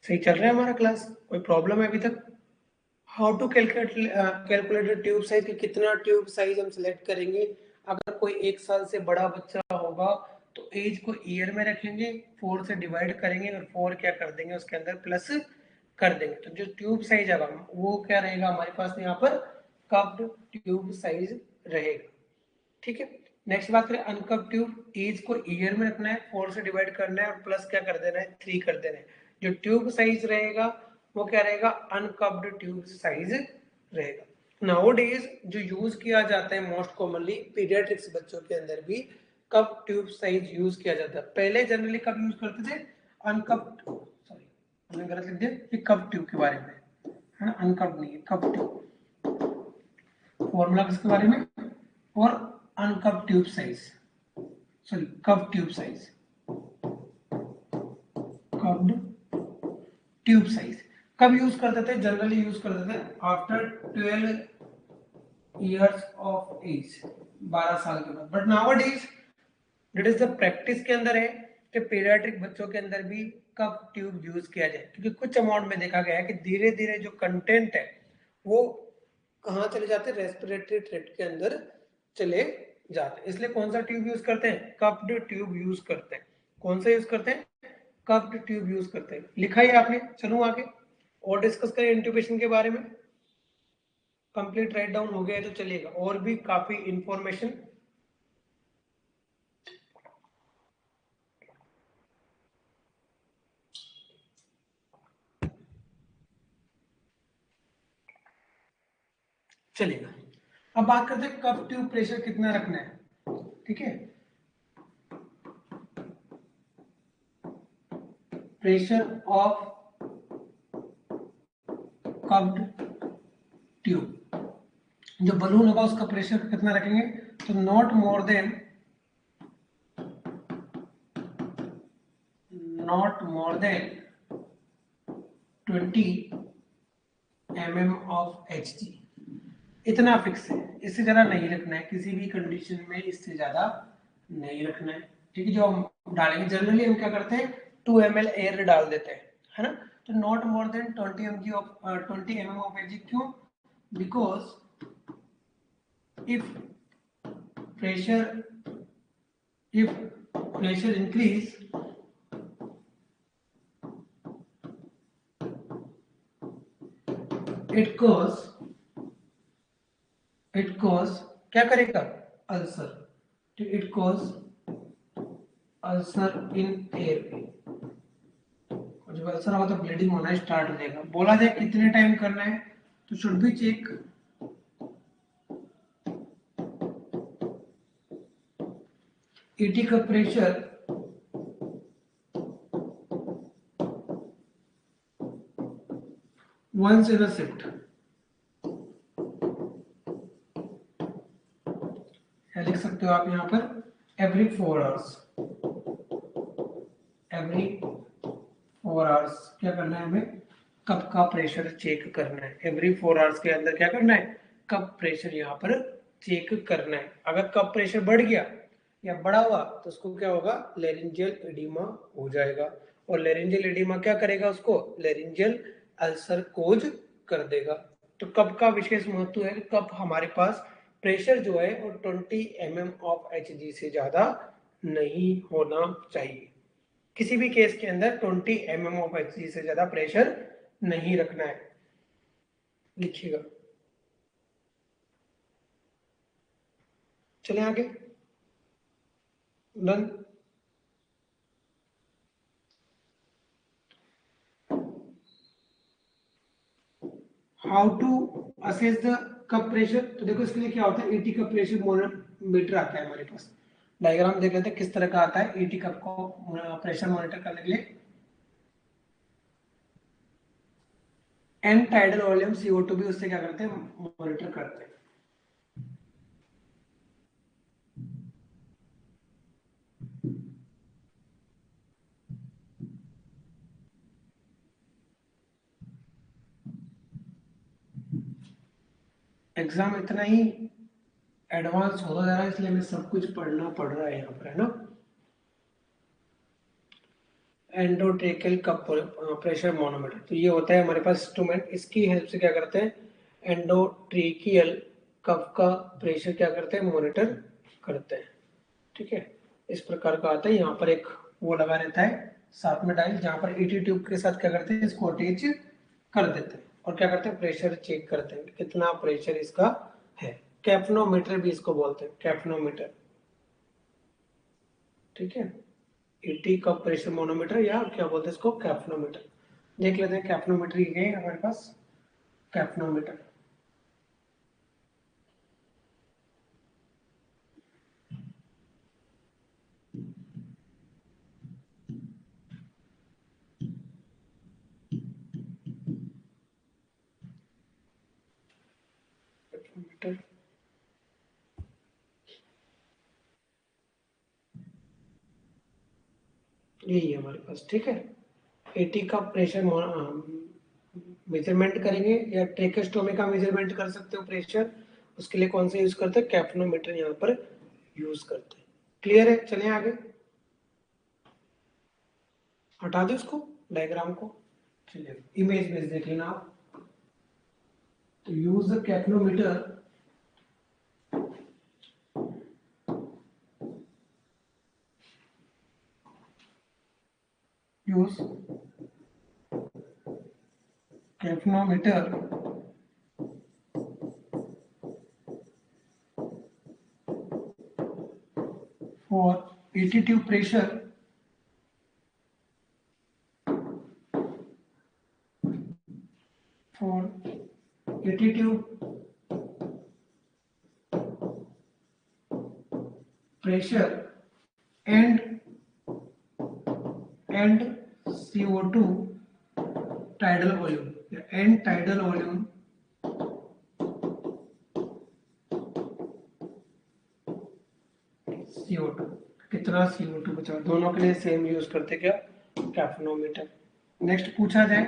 सही चल रहा है हमारा क्लास, कोई प्रॉब्लम है अभी तक? How to calculate tube size, कि कितना ट्यूब साइज हम सिलेक्ट करेंगे। अगर कोई 1 साल से बड़ा बच्चा होगा तो एज को ईयर में रखेंगे, 4 से डिवाइड करेंगे और 4 क्या कर देंगे उसके अंदर प्लस कर देंगे। तो जो ट्यूब साइज आएगा वो क्या रहेगा हमारे पास यहाँ पर, कप्ड ट्यूब साइज रहेगा। ठीक है। नेक्स्ट बात करें अनकप ट्यूब, एज को ईयर में रखना है, 4 से डिवाइड करना है और प्लस क्या कर देना है 3 कर देना है। जो ट्यूब साइज रहेगा वो क्या रहेगा अनकप्ड ट्यूब साइज रहेगा। नाउअडेज जो यूज किया जाता है मोस्ट कॉमनली पीडियाट्रिक्स बच्चों के अंदर भी कप ट्यूब साइज यूज किया जाता है। पहले जनरली कब यूज करते थे अनकप्ड, सॉरी मैंने गलत लिख दिया, कप ट्यूब के बारे में है ना, अनकप्ड नहीं है कप ट्यूब। फॉर्मूला किसके बारे में, और uncuff tube size, sorry cuff tube size, cuffed tube size कब यूज करते थे, जनरली यूज करते थे आफ्टर 12 इयर्स ऑफ एज, 12 साल के बाद। But nowadays that is the practice के अंदर है कि पीडियाट्रिक बच्चों के अंदर भी कप ट्यूब यूज किया जाए, क्योंकि कुछ अमाउंट में देखा गया है कि धीरे धीरे जो कंटेंट है वो कहाँ चले जाते हैं, रेस्पिरेटरी ट्रैक्ट के अंदर चले जाते हैं। इसलिए कौन सा ट्यूब यूज करते हैं, कप्ड ट्यूब यूज करते हैं। कौन सा यूज करते हैं, कप्ड ट्यूब यूज करते हैं। लिखा ही आपने, चलो आगे और डिस्कस करें इंट्यूबेशन के बारे में। कंप्लीट राइट डाउन हो गया है तो चलेगा, और भी काफी इंफॉर्मेशन चलेगा। अब बात करते हैं कप ट्यूब प्रेशर कितना रखना है, ठीक है। प्रेशर ऑफ कप्ड ट्यूब, जो बलून होगा उसका प्रेशर कितना रखेंगे, तो not more than 20 mm of Hg, इतना फिक्स है, इससे ज्यादा नहीं रखना है किसी भी कंडीशन में, इससे ज्यादा नहीं रखना है, ठीक है। जो हम डालेंगे जनरली हम क्या करते हैं 2 ml एयर डाल देते हैं, है ना। तो not more than 20 mm of Hg, क्यों, because if pressure if pressure increase it cause क्या करेगा ulcer, it cause ulcer in air, जब अल्सर होगा तो ब्लीडिंग होना स्टार्ट हो जाएगा। बोला जाए कितने टाइम करना है, तो शुड बी चेक 80 का pressure once in a shift, लिख सकते हो आप यहाँ पर every 4 hours, every 4 hours क्या करना है हमें, कप का प्रेशर चेक करना है। एवरी 4 आवर्स के अंदर क्या करना है, कप प्रेशर यहाँ पर चेक करना है। अगर कप प्रेशर बढ़ गया या बढ़ा हुआ तो उसको क्या होगा, लेरिंजियल एडिमा हो जाएगा, और लेरिंजियल एडिमा क्या करेगा, उसको लेरिंजियल अल्सर कोज कर देगा। तो कप का विशेष महत्व है, कप हमारे पास प्रेशर जो है वो 20 mm ऑफ Hg से ज्यादा नहीं होना चाहिए। किसी भी केस के अंदर 20 mm ऑफ Hg से ज्यादा प्रेशर नहीं रखना है, लिखिएगा। चले आगे, done. How to assess the cuff pressure, तो देखो इसके लिए क्या होता है, 80 कप प्रेशर मोनोमीटर आता है हमारे पास। डायग्राम देख लेते हैं किस तरह का आता है 80 कप को प्रेशर मॉनिटर करने के लिए। एन टाइडल वॉल्यूम CO2 भी उससे क्या करते हैं, मॉनिटर करते हैं। एग्जाम इतना ही एडवांस होता जा रहा है, इसलिए हमें सब कुछ पढ़ना पड़ रहा है यहाँ पर, है ना। एंडोट्रेकियल कप प्रेशर मोनोमीटर, तो ये होता है हमारे पास इंस्ट्रूमेंट, इसकी हेल्प से क्या करते हैं, एंडोट्रेकियल कप का प्रेशर क्या करते हैं, मॉनिटर करते हैं, ठीक है। इस प्रकार का आता है, यहाँ पर एक वो लगा रहता है साथ में डायल, जहाँ पर 80 ट्यूब के साथ क्या करते हैं, इसको अटैच कर देते हैं और क्या करते हैं, प्रेशर चेक करते हैं कितना प्रेशर इसका है। कैफनोमीटर भी इसको बोलते हैं, कैफनोमीटर, ठीक है। एटी कप प्रेशर मोनोमीटर या क्या बोलते हैं इसको, कैफनोमीटर। देख लेते हैं कैफनोमीटर ये है हमारे पास, कैफनोमीटर। कैफनोमीटर यही है हमारे पास, ठीक है। 80 का प्रेशर मेजरमेंट करेंगे या ट्रेकोस्टोमी का मेजरमेंट कर सकते हो प्रेशर, उसके लिए कौन सा यूज करते हैं, कैफनोमीटर यहाँ पर यूज करते हैं। क्लियर है, चलिए आगे, हटा दो इसको डायग्राम को, चलिए इमेज में देख लेना आप। तो use the capnometer use capnometer for 80 tube pressure for 80 tube pressure and CO2 tidal volume and tidal volume CO2, कितना CO2 बचा, दोनों के लिए सेम यूज करते क्या, कैफनोमीटर। नेक्स्ट पूछा जाए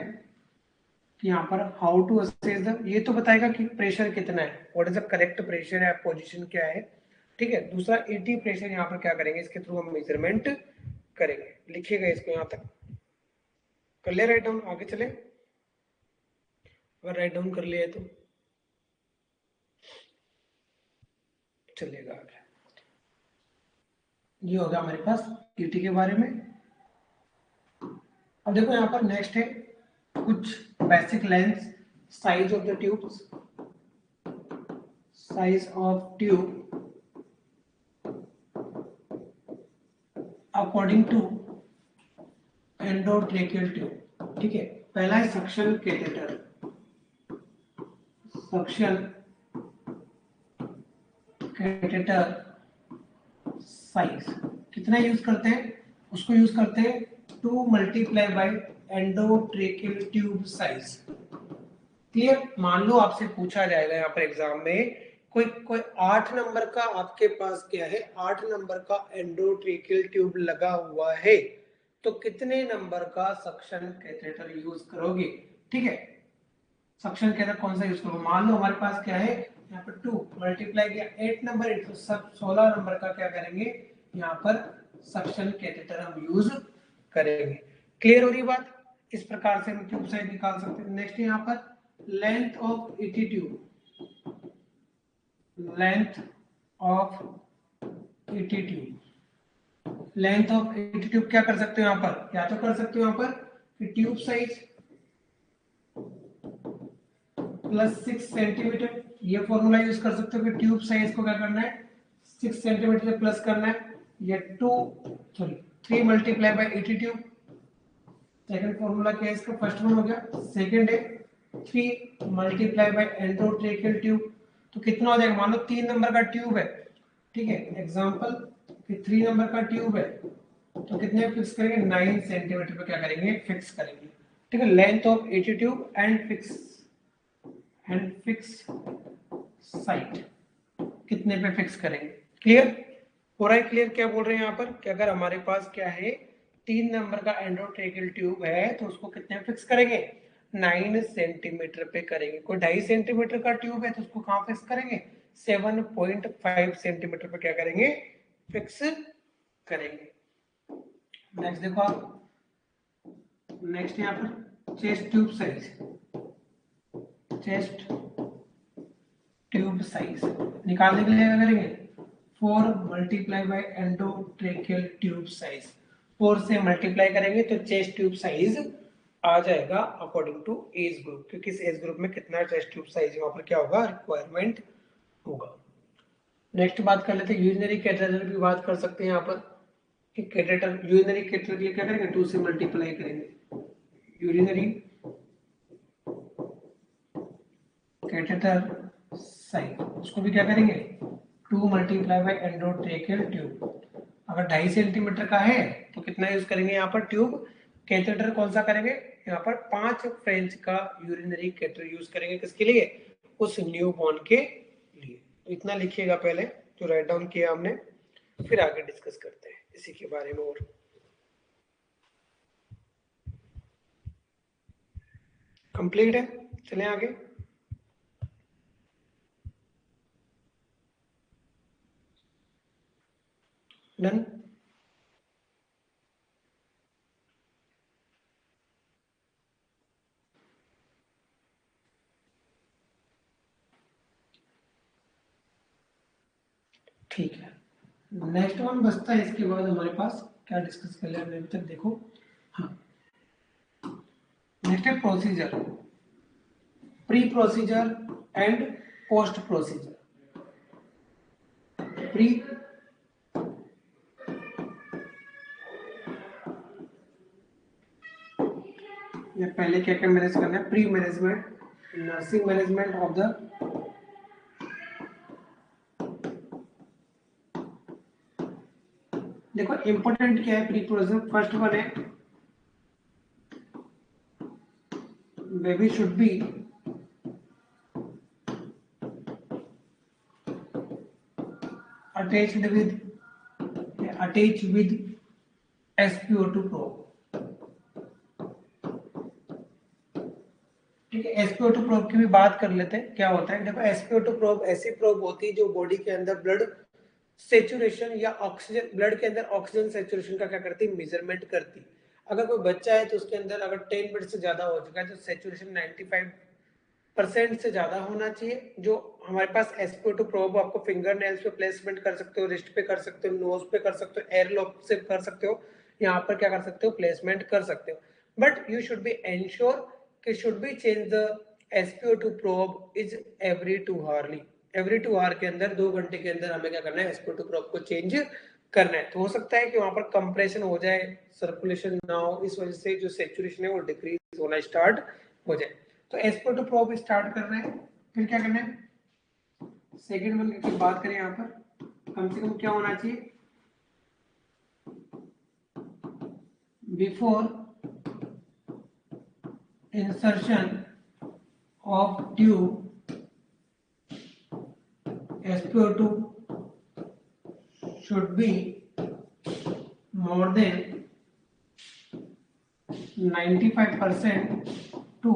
कि यहाँ पर हाउ टू असेस द, ये तो बताएगा कि प्रेशर कितना है, what is the correct pressure है, पोजीशन क्या है, ठीक है। दूसरा 80 प्रेशर यहाँ पर क्या करेंगे, इसके थ्रू हम मेजरमेंट करेंगे। लिखिएगा इसको यहाँ तक, कर ले राइट डाउन, आगे चले, अगर राइट डाउन कर लिया है तो चलेगा आगे। ये हो गया हमारे पास ईटी के बारे में। अब देखो यहाँ पर नेक्स्ट है कुछ basic length, size of the tubes, size of tube according to endotracheal tube, ठीक है। पहला है suction catheter, suction catheter size कितना यूज करते हैं, उसको यूज करते हैं 2 multiply by endotracheal tube size. Clear, मान लो आपसे पूछा जाएगा यहाँ पर एग्जाम में, कोई कोई 8 नंबर का आपके पास क्या है, 8 नंबर का एंडोट्रेकियल ट्यूब लगा हुआ है, तो कितने नंबर का सक्शन कैथेटर यूज करोगे, ठीक है। सक्शन कैथेटर कौन सा यूज करोगे, मान लो हमारे पास क्या है यहाँ पर 2 मल्टीप्लाई किया 8 नंबर इंटू सब 16 नंबर का क्या करेंगे, यहाँ पर सक्शन कैथेटर हम यूज करेंगे। क्लियर हो रही बात, इस प्रकार से हम ट्यूब साइज निकाल सकते हैं। नेक्स्ट यहाँ पर length of 80 tube, length of 80 tube, length of 80 tube क्या कर सकते हो यहाँ पर, या तो कर सकते हो यहाँ पर कि ट्यूब साइज प्लस 6 सेंटीमीटर, ये फॉर्मूला यूज कर सकते हो कि ट्यूब साइज को क्या करना है 6 सेंटीमीटर प्लस करना है, या 3 multiply by 80 tube. Second formula क्या है इसका, फर्स्ट वन हो गया, सेकंड है 3 मल्टीप्लाई बाय एंडोट्रेकियल ट्यूब। तो कितना हो जाएगा, मान लो 3 नंबर का ट्यूब है, ठीक है, एग्जांपल कि 3 नंबर का ट्यूब है, तो कितने फिक्स करेंगे, 9 सेंटीमीटर पे क्या करेंगे, फिक्स करेंगे, ठीक है। Length of 80 tube and fix site कितने पे फिक्स करेंगे। क्लियर हो रहा है, क्लियर क्या बोल रहे हैं यहाँ पर कि अगर हमारे पास क्या है 3 नंबर का एंडोट्रेकियल ट्यूब है तो उसको कितने फिक्स करेंगे, 9 सेंटीमीटर पे करेंगे। कोई 2.5 सेंटीमीटर का ट्यूब है तो उसको कहाँ फिक्स करेंगे, 7.5 सेंटीमीटर पे क्या करेंगे, फिक्स करेंगे। नेक्स्ट देखो आप, नेक्स्ट यहाँ पर chest tube size, chest tube size निकालने के लिए क्या करेंगे, 4 multiply by endotracheal tube size, 4 से मल्टीप्लाई करेंगे तो चेस्ट ट्यूब साइज आ जाएगा अकॉर्डिंग टू एज ग्रुप, क्योंकि इस एज ग्रुप में कितना चेस्ट ट्यूब साइज वहां पर क्या होगा, रिक्वायरमेंट होगा। नेक्स्ट बात कर लेते हैं यूरिनरी कैथेटर की बात कर सकते हैं यहाँ पर कि कैथेटर यूरिनरी कैथेटर के लिए क्या करेंगे 2 से मल्टीप्लाई करेंगे यूरिनरी कैथेटर साइज उसको भी क्या करेंगे 2 मल्टीप्लाई बाय एंडोट्रेकियल ट्यूब। अगर 2.5 सेंटीमीटर का है तो कितना यूज करेंगे यहाँ पर ट्यूब कैथेटर कौन सा करेंगे यहाँ पर 5 फ्रेंच का यूरिनरी कैथेटर यूज करेंगे किसके लिए उस न्यूबॉर्न के लिए। तो इतना लिखिएगा पहले जो राइट डाउन किया हमने फिर आगे डिस्कस करते हैं इसी के बारे में और कंप्लीट है। चलें आगे। डन। ठीक है नेक्स्ट वन बचता है इसके बाद हमारे पास क्या डिस्कस कर लिया अभी तक देखो। हाँ नेक्स्ट है procedure pre procedure and post procedure. Pre या पहले क्या क्या मैनेज करना है pre management nursing management of the देखो इंपॉर्टेंट क्या है प्री प्रोसीजर फर्स्ट वन है baby should be attached with SpO2 probe। ठीक है SpO2 प्रोब की भी बात कर लेते हैं क्या होता है। देखो SpO2 प्रोब ऐसी प्रोब होती है जो बॉडी के अंदर ब्लड सेचुरेशन या ऑक्सीजन ब्लड के अंदर ऑक्सीजन सेचुरेशन का क्या करती है मेजरमेंट करती। अगर कोई बच्चा है तो उसके अंदर अगर 10 मिनट से ज्यादा हो चुका है तो सेचुरेशन 95% से ज्यादा होना चाहिए। जो हमारे पास SpO2 प्रोब आपको फिंगर नेल्स पे प्लेसमेंट कर सकते हो रिस्ट पे कर सकते हो नोज पे कर सकते हो एयरलॉक से कर सकते हो यहाँ पर क्या कर सकते हो प्लेसमेंट कर सकते हो but you should be ensure कि should be change the SpO2 probe is every 2 hour के अंदर 2 घंटे के अंदर हमें क्या करना है SpO2 प्रोब को चेंज करना है। तो हो सकता है कि वहां पर कंप्रेशन हो जाए सर्कुलेशन ना हो इस वजह से जो सेचुरेशन है वो डिक्रीज होना स्टार्ट हो जाए। तो SpO2 प्रोब स्टार्ट करना है फिर क्या करना है सेकेंड वन की बात करें यहाँ पर कम से कम क्या होना चाहिए before insertion of tube SpO2 should be more than 95% to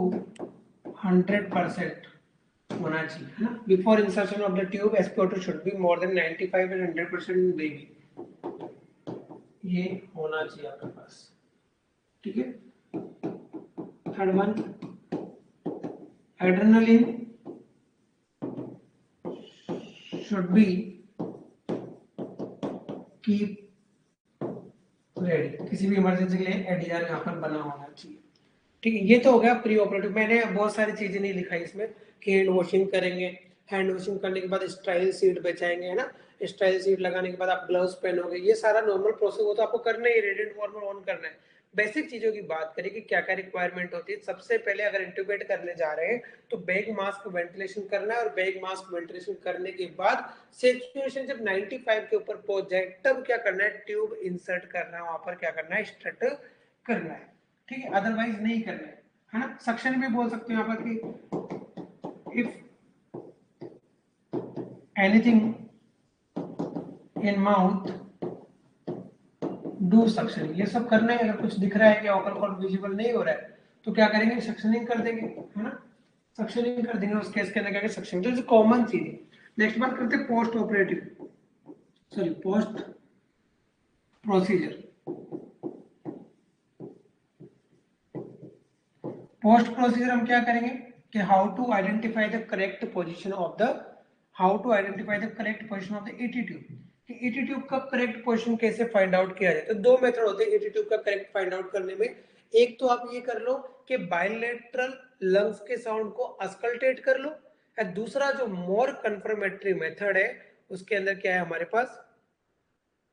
100% होना चाहिए है ना। Before insertion of the tube SpO2 should be more than 95 and 100% baby ये होना चाहिए आपके पास। ठीक है third one adrenaline should be keep ready किसी भी इमरजेंसी के लिए एडीआर यहाँ पर बना होना चाहिए। ठीक है ये तो हो गया प्री ऑपरेटिव। मैंने बहुत सारी चीजें नहीं लिखाई इसमें कि हैंड वॉशिंग करेंगे हैंड वॉशिंग करने के बाद स्टाइल सीट बचाएंगे है ना स्टाइल सीट लगाने के बाद आप ग्लव्स पहनोगे ये सारा नॉर्मल प्रोसेस वो तो आपको करना ही रेडिएंट वार्मर ऑन करना है। बेसिक चीजों की बात करें कि क्या क्या रिक्वायरमेंट होती है सबसे पहले अगर इंट्यूबेट करने जा रहे हैं तो बैग मास्क वेंटिलेशन करना है और बैग मास्क वेंटिलेशन करने के बाद सेचुरेशन जब 95 के ऊपर पहुंच जाए तब क्या करना है ट्यूब इंसर्ट करना है वहां पर क्या करना है स्ट्रट करना है। ठीक है अदरवाइज नहीं करना है ना। सक्शन भी बोल सकते हो यहाँ पर कि if anything in mouth do suction ये सब करना है। अगर कुछ दिख रहा है कि वोकल कॉर्ड विजिबल नहीं हो रहा है तो क्या करेंगे सक्शनिंग कर देंगे है ना सक्शनिंग कर देंगे उस केस के अंदर क्या सक्शन तो कॉमन चीज है। नेक्स्ट बात करते हैं post operative sorry post procedure. Post procedure हम क्या करेंगे कि how to identify the correct position of the ET tube कि ET ट्यूब का करेक्ट पोजीशन कैसे फाइंड आउट किया जाए। तो दो मेथड होते हैं ET ट्यूब का करेक्ट फाइंड आउट करने में। एक तो आप ये कर लो कि बायलैटरल लंग्स के साउंड को अस्कल्टेट कर लो और दूसरा जो मोर कंफर्मेटरी मेथड है उसके अंदर क्या है हमारे पास,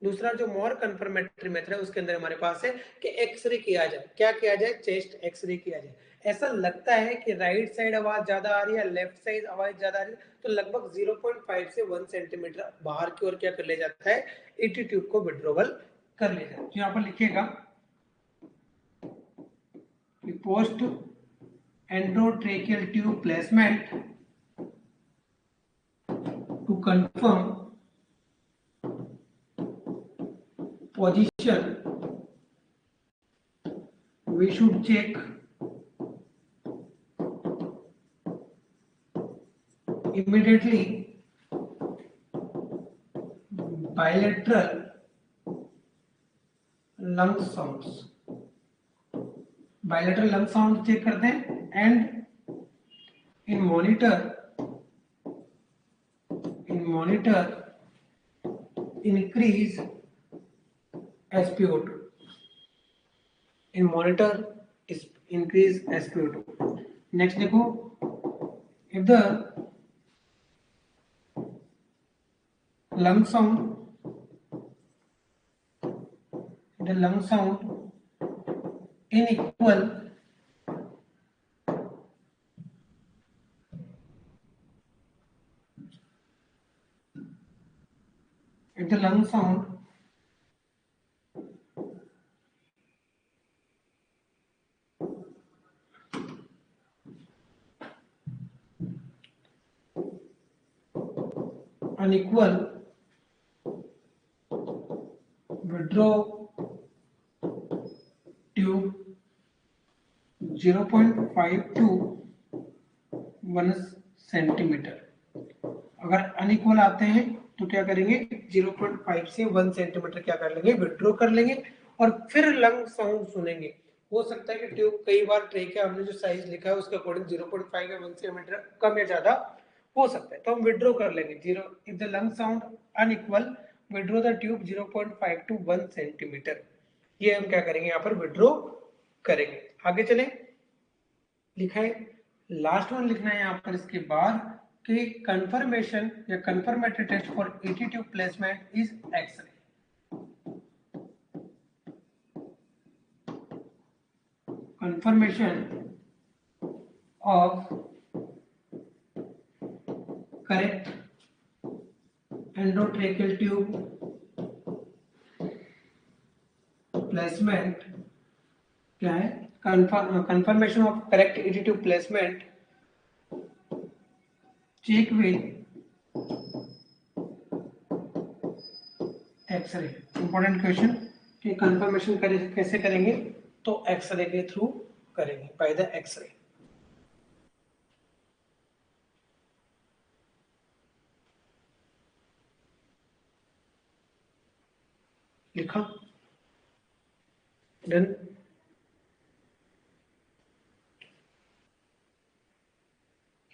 दूसरा जो मोर कंफर्मेटरी मेथड है उसके अंदर हमारे पास है कि एक्सरे किया जाए। क्या किया जाए? चेस्ट एक्सरे किया जाए। ऐसा लगता है कि राइट साइड आवाज ज्यादा आ रही है, लेफ्ट साइड आवाज ज्यादा आ रही है, तो लगभग 0.5 से 1 सेंटीमीटर बाहर की ओर क्या कर लिया जाता है, ईटी ट्यूब को विड्रोवल कर लिया जाए। तो यहाँ पर लिखिएगा post endotracheal tube placement to confirm position we should check immediately bilateral lung sounds, bilateral lung sound check करते हैं and in monitor increase SpO2, in monitor is increase SpO2। next देखो, if the lung sound unequal if the lung sound unequal, withdraw tube 0.5 to 1 centimetre. अगर unequal आते हैं तो क्या करेंगे, 0.5 से 1 सेंटीमीटर क्या कर लेंगे, विड्रॉ कर लेंगे और फिर लंग साउंड सुनेंगे। हो सकता है कि ट्यूब कई बार ट्रेक है, हमने जो साइज लिखा है उसके अकॉर्डिंग 0.5 या 1 सेंटीमीटर कम या ज्यादा हो सकता है, तो हम विड्रॉ कर लेंगे। Zero if the lung sound unequal withdraw the tube 0.5 to 1 centimetre. ये हम क्या करेंगे, यहाँ पर विड्रॉ करेंगे। आगे चले, लिखा है लास्ट वन लिखना है यहाँ पर इसके बाद कि कंफर्मेशन या confirmatory test for ET tube placement is x-ray. Confirmation of correct endotracheal tube placement क्या है, confirmation of correct ET tube placement check with x-ray. Important question कि कंफर्मेशन कैसे करेंगे, तो एक्सरे के थ्रू करेंगे, बाय द एक्सरे। लिखा, done.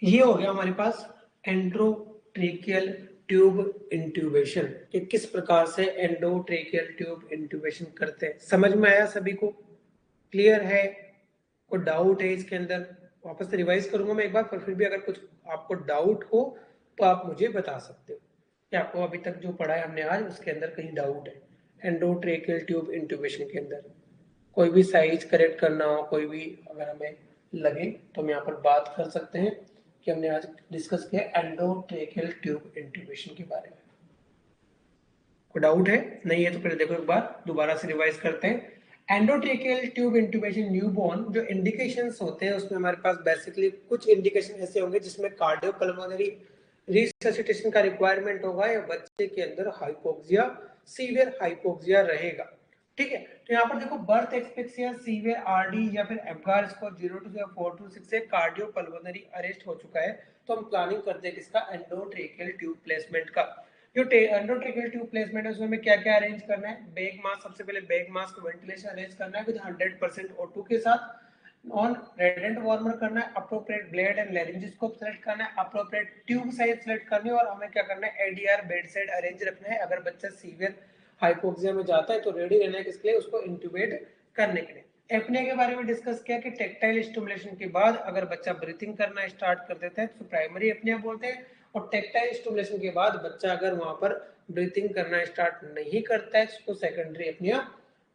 ये हो गया हमारे पास एंडोट्रेकियल ट्यूब इंट्यूबेशन, कि किस प्रकार से एंडोट्रेकियल ट्यूब इंट्यूबेशन करते हैं। समझ में आया सभी को? क्लियर है? कोई डाउट है इसके अंदर? वापस से रिवाइज करूंगा मैं एक बार, पर फिर भी अगर कुछ आपको डाउट हो तो आप मुझे बता सकते हो कि आपको अभी तक जो पढ़ा है हमने आज उसके अंदर कहीं डाउट है। एंडोट्रेकियल ट्यूब इंट्यूबेशन के अंदर कोई भी साइज करेक्ट करना हो, कोई भी अगर हमें लगे तो हम यहाँ पर बात कर सकते हैं कि हमने आज डिस्कस किया एंडोट्रेकियल ट्यूब इंट्यूबेशन के बारे में। कोई डाउट है? नहीं है तो फिर देखो एक बार दोबारा से रिवाइज करते हैं। एंडोट्रेकियल ट्यूब इंट्यूबेशन न्यूबॉर्न जो इंडिकेशंस होते हैं उसमें हमारे पास बेसिकली कुछ इंडिकेशन ऐसे होंगे जिसमें कार्डियोपल्मोनरी रिससिटेशन का रिक्वायरमेंट होगा या बच्चे के अंदर हाइपोक्सिया, सीवियर हाइपोक्सिया रहेगा। ठीक है, तो यहाँ पर देखो बर्थ एक्सपेक्टेंसी सीवियर आरडी या फिर एफगार स्कोर 0 to 4 to 6 से कार्डियोपल्मोनरी अरेस्ट हो चुका है, तो हम प्लानिंग करते हैं किसका, एंडोट्रेकियल ट्यूब प्लेसमेंट का। जो एंडोट्रेकियल ट्यूब प्लेसमेंट है उसमें क्या क्या अरेंज करना है, बैग मास्क, सबसे पहले बैग मास्क वेंटिलेशन अरेंज करना है विद 100% O2 के साथ, नॉन रेडेंट वार्मर करना है, अप्रोप्रिएट ब्लेड एंड लैरिंजिस्कोप सेलेक्ट करना है, अप्रोप्रिएट ट्यूब साइज सेलेक्ट करनी है, और हमें क्या करना है, एडीआर बेड साइड अरेंज रखना है। अगर बच्चा सीवियर हाइपोक्सिया में जाता है तो रेडी रहना है किसके लिए, उसको इंट्यूबेट करने के लिए। एपनिया के बारे में डिस्कस किया कि टेक्टाइल स्टिमुलेशन के बाद अगर बच्चा ब्रीथिंग करना स्टार्ट कर देता है तो प्राइमरी एपनिया बोलते हैं, और टेक्टाइल स्टिमुलेशन के बाद बच्चा अगर वहां पर ब्रीथिंग करना स्टार्ट नहीं करता है उसको सेकेंडरी एपनिया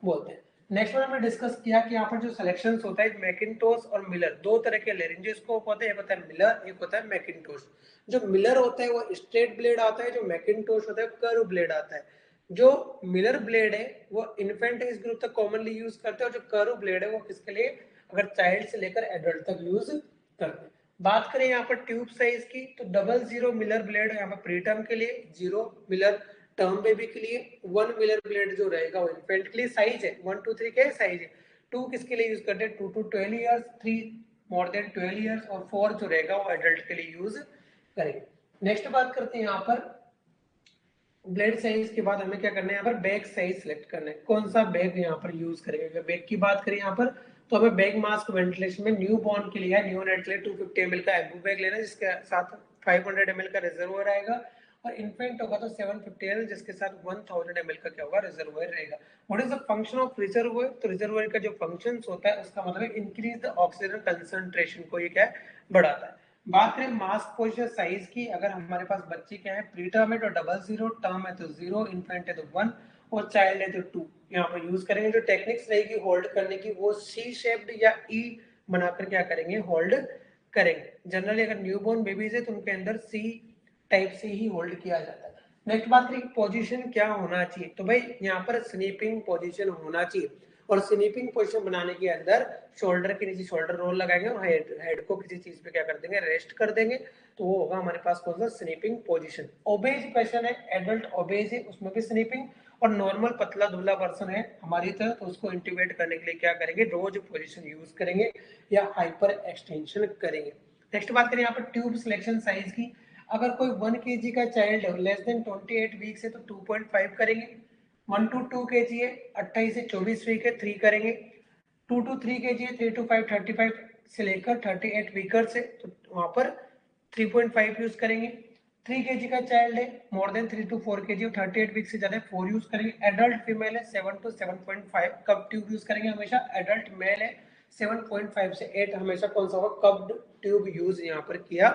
बोलते हैं। नेक्स्ट वन हमने डिस्कस किया कि यहाँ पर जो सिलेक्शंस होता है मैकिन्टोश और मिलर, दो तरह के लेरिंजियोस्कोप होते हैं, एक होता है मिलर, एक होता है मैकिन्टोश। जो मिलर होता है वो स्ट्रेट ब्लेड आता है, जो मैकिन्टोश होता है कर्व ब्लेड आता है। जो मिलर ब्लेड है वो इन्फेंट एज ग्रुप तक कॉमनली यूज करते हैं, और जो कर्व ब्लेड है वो किसके लिए, अगर चाइल्ड से लेकर एडल्ट तक यूज करते हैं। बात करें यहाँ पर ट्यूब साइज की तो 00 मिलर ब्लेड यहाँ पर प्रीटर्म के लिए, 0 मिलर टर्म बेबी के लिए, 1 मिलर ब्लेड जो रहेगा वो इन्फेंट के लिए। साइज है 1 to 3 के साइज है। 2 किसके लिए यूज करते हैं, 2 to 12 years, 3 more than 12 years, और 4 जो रहेगा वो एडल्ट के लिए यूज करेंगे। नेक्स्ट बात करते हैं यहाँ पर ब्लेड साइज के बाद हमें क्या करना है, यहाँ पर बैग साइज सिलेक्ट करना है, कौन सा बैग यहाँ पर यूज करेंगे। अगर बैग की बात करें यहाँ पर तो हमें बैग मास्क वेंटिलेशन में न्यू बॉर्न के लिए, न्यू नेट के लिए 250 ml का एम्बू बैग लेना है, जिसके साथ 500 ml का रिजर्वोयर आएगा, और इन्फेंट होगा तो 750 ml, जिसके साथ 1000 ml का क्या होगा, रिजर्वोयर रहेगा। What is the function of reservoir, तो रिजर्वोयर का जो फंक्शन होता है उसका मतलब है इंक्रीज द ऑक्सीजन कंसंट्रेशन को ये क्या है, बढ़ाता है। बात करें मास्क पोजीशन साइज की, अगर हमारे पास बच्चे क्या है, प्री टर्म है तो 00, टर्म है तो 0, इन्फेंट है तो 1, और चाइल्ड है तो 2 यहाँ पर यूज करेंगे। जो टेक्निक्स रहेगी होल्ड करने की वो सी शेप्ड या ई बनाकर क्या करेंगे, होल्ड करेंगे। जनरली अगर न्यूबॉर्न बेबीज है तो उनके अंदर सी टाइप से ही होल्ड किया जाता है। नेक्स्ट बात करें पोजीशन क्या होना चाहिए, तो भाई यहाँ पर स्नीपिंग पोजीशन होना चाहिए, और स्नीपिंग पोजीशन बनाने के अंदर शोल्डर के नीचे शोल्डर रोल लगाएंगे और हेड को किसी चीज पे क्या कर देंगे, रेस्ट कर देंगे, तो वो होगा हमारे पास कौन सा, स्नीपिंग पोजीशन। ओबेज पर्सन है, एडल्ट ओबेज है, उसमें भी स्नीपिंग, और नॉर्मल पतला दुबला पर्सन है हमारी तरह तो उसको इंट्यूबेट करने के लिए क्या करेंगे, रोज पोजीशन यूज करेंगे या हाइपर एक्सटेंशन करेंगे। नेक्स्ट बात करें यहाँ पर ट्यूब सिलेक्शन साइज की, अगर कोई 1 kg का चाइल्ड लेस देन 28 वीक्स है तो 2.5 करेंगे, 1 to 2 kg है 28 से 24 वीक है 3 करेंगे, 2 to 3 kg है 3 to 5 35 से लेकर 38 वीकर्स है तो वहां पर 3.5 यूज करेंगे। 3 kg का चाइल्ड है मोर देन 3 to 4 kg और 38 वीक से ज्यादा 4 यूज करेंगे। एडल्ट फीमेल है 7 to 7.5 कब ट्यूब यूज करेंगे हमेशा, एडल्ट मेल है 7.5 से 8 हमेशा कौन सा होगा, कब्ड ट्यूब यूज यहाँ पर किया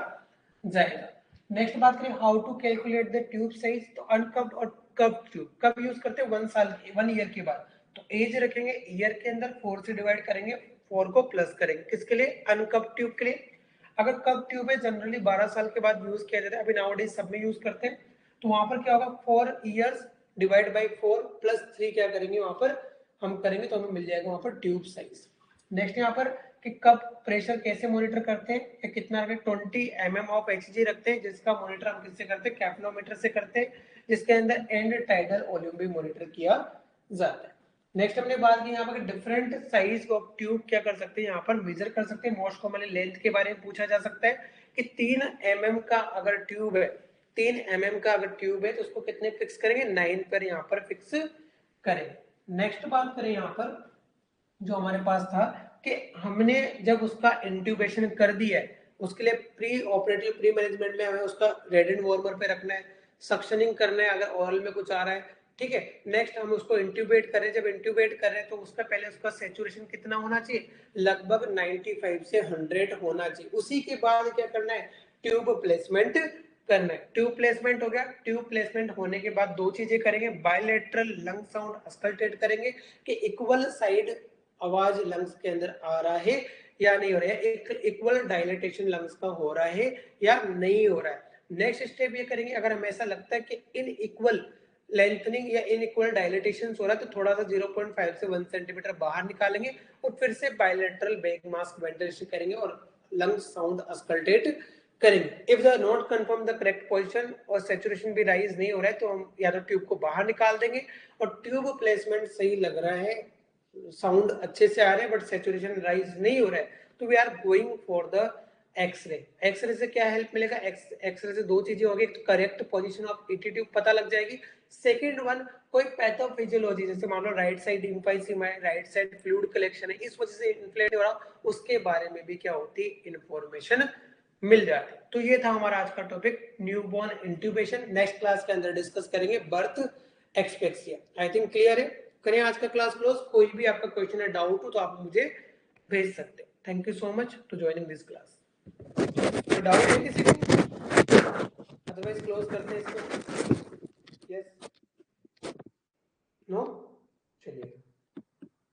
जाएगा। नेक्स्ट बात करें how to calculate the tube size, तो अनकव्ड और कव्ड ट्यूब कब यूज करते हैं, 1 ईयर के बाद, तो एज रखेंगे ईयर के अंदर 4 से डिवाइड करेंगे, 4 को प्लस करेंगे, किसके लिए, अनकव्ड ट्यूब के लिए। अगर कब ट्यूब है जनरली 12 साल के बाद यूज किया जाता है, अभी नाउअडेज सब में यूज करते हैं, तो वहां पर क्या होगा 4 इयर्स डिवाइड बाई 4 प्लस 3 क्या करेंगे वहां पर हम करेंगे, तो हमें मिल जाएगा वहां पर ट्यूब साइज। नेक्स्ट यहाँ पर कि कब प्रेशर कैसे मॉनिटर करते हैं, या कितना रखें, 20 mm ऑफ Hg रखते हैं, जिसका मॉनिटर हम किससे करते हैं, कैप्नोमीटर से करते हैं, जिसके अंदर एंड टाइडल वॉल्यूम भी मॉनिटर किया जाता है। नेक्स्ट हमने बात की यहाँ पर डिफरेंट साइज ऑफ ट्यूब क्या कर सकते हैं, यहाँ पर मेजर कर सकते हैं। मोस्ट कॉमनली लेंथ के बारे में पूछा जा सकता है कि 3 mm का अगर ट्यूब है, 3 mm का अगर ट्यूब है तो उसको कितने फिक्स करेंगे, 9 पर यहाँ पर फिक्स करेंगे। नेक्स्ट बात करें यहाँ पर जो हमारे पास था कि हमने जब उसका इंट्यूबेशन कर दिया है उसके लिए प्री ऑपरेटिव प्री मैनेजमेंट में हमें उसका रेड एंड वार्मर पे रखना है, सक्शनिंग करना है अगर ओरल में कुछ आ रहा है, ठीक है। नेक्स्ट हम उसको इंट्यूबेट करें, जब इंट्यूबेट कर रहे हैं तो उसका पहले उसका सैचुरेशन कितना होना चाहिए, लगभग 95 से 100 होना चाहिए। उसी के बाद क्या करना है, ट्यूब प्लेसमेंट करना है। ट्यूब प्लेसमेंट हो गया, ट्यूब प्लेसमेंट होने के बाद दो चीजें करेंगे, बायलैटरल लंग साउंड अस्कल्टेट करेंगे कि इक्वल साइड आवाज लंग्स के अंदर आ रहा है या नहीं हो रहा है, एक इक्वल डायलेटेशन लंग्स का हो रहा है या नहीं हो रहा है। नेक्स्ट स्टेप ये करेंगे, अगर हमें ऐसा लगता है कि इन इक्वल लेंथनिंग या इन इक्वल डायलेटेशन हो रहा है तो थोड़ा सा 0.5 से 1 सेंटीमीटर बाहर निकालेंगे और फिर से बायलैटरल बैग मास्क वेंटिलेशन करेंगे और लंग साउंड अस्कल्टेट करेंगे। If the not confirm the correct position और सैचुरेशन भी राइज नहीं हो रहा है तो हम या तो ट्यूब को बाहर निकाल देंगे, और ट्यूब प्लेसमेंट सही लग रहा है, साउंड अच्छे से आ रहे हैं बट सैचुरेशन राइज नहीं हो रहा है, तो we are going for the x-ray. X-ray से क्या हेल्प मिलेगा, एक्सरे से दो चीजें होगी, तो correct position of ET tube पता लग जाएगी, सेकंड वन कोई पैथोफिजियोलॉजी जैसे मान लो राइट साइड इम्पाइसिम है, राइट साइड फ्लूइड कलेक्शन है, इस वजह से इन्फ्लेट हो रहा, उसके बारे में भी क्या होती है, इंफॉर्मेशन मिल जाती है। तो ये था हमारा आज का topic newborn intubation. Next class के अंदर डिस्कस करेंगे बर्थ एक्सपेक्सिया। आई थिंक क्लियर है। करें आज का क्लास क्लोज। कोई भी आपका क्वेश्चन है, डाउट हो तो आप मुझे भेज सकते हैं। Thank you so much to joining this class. Doubt है किसी को? अदरवाइज क्लोज करते हैं इसको। यस नो चलिए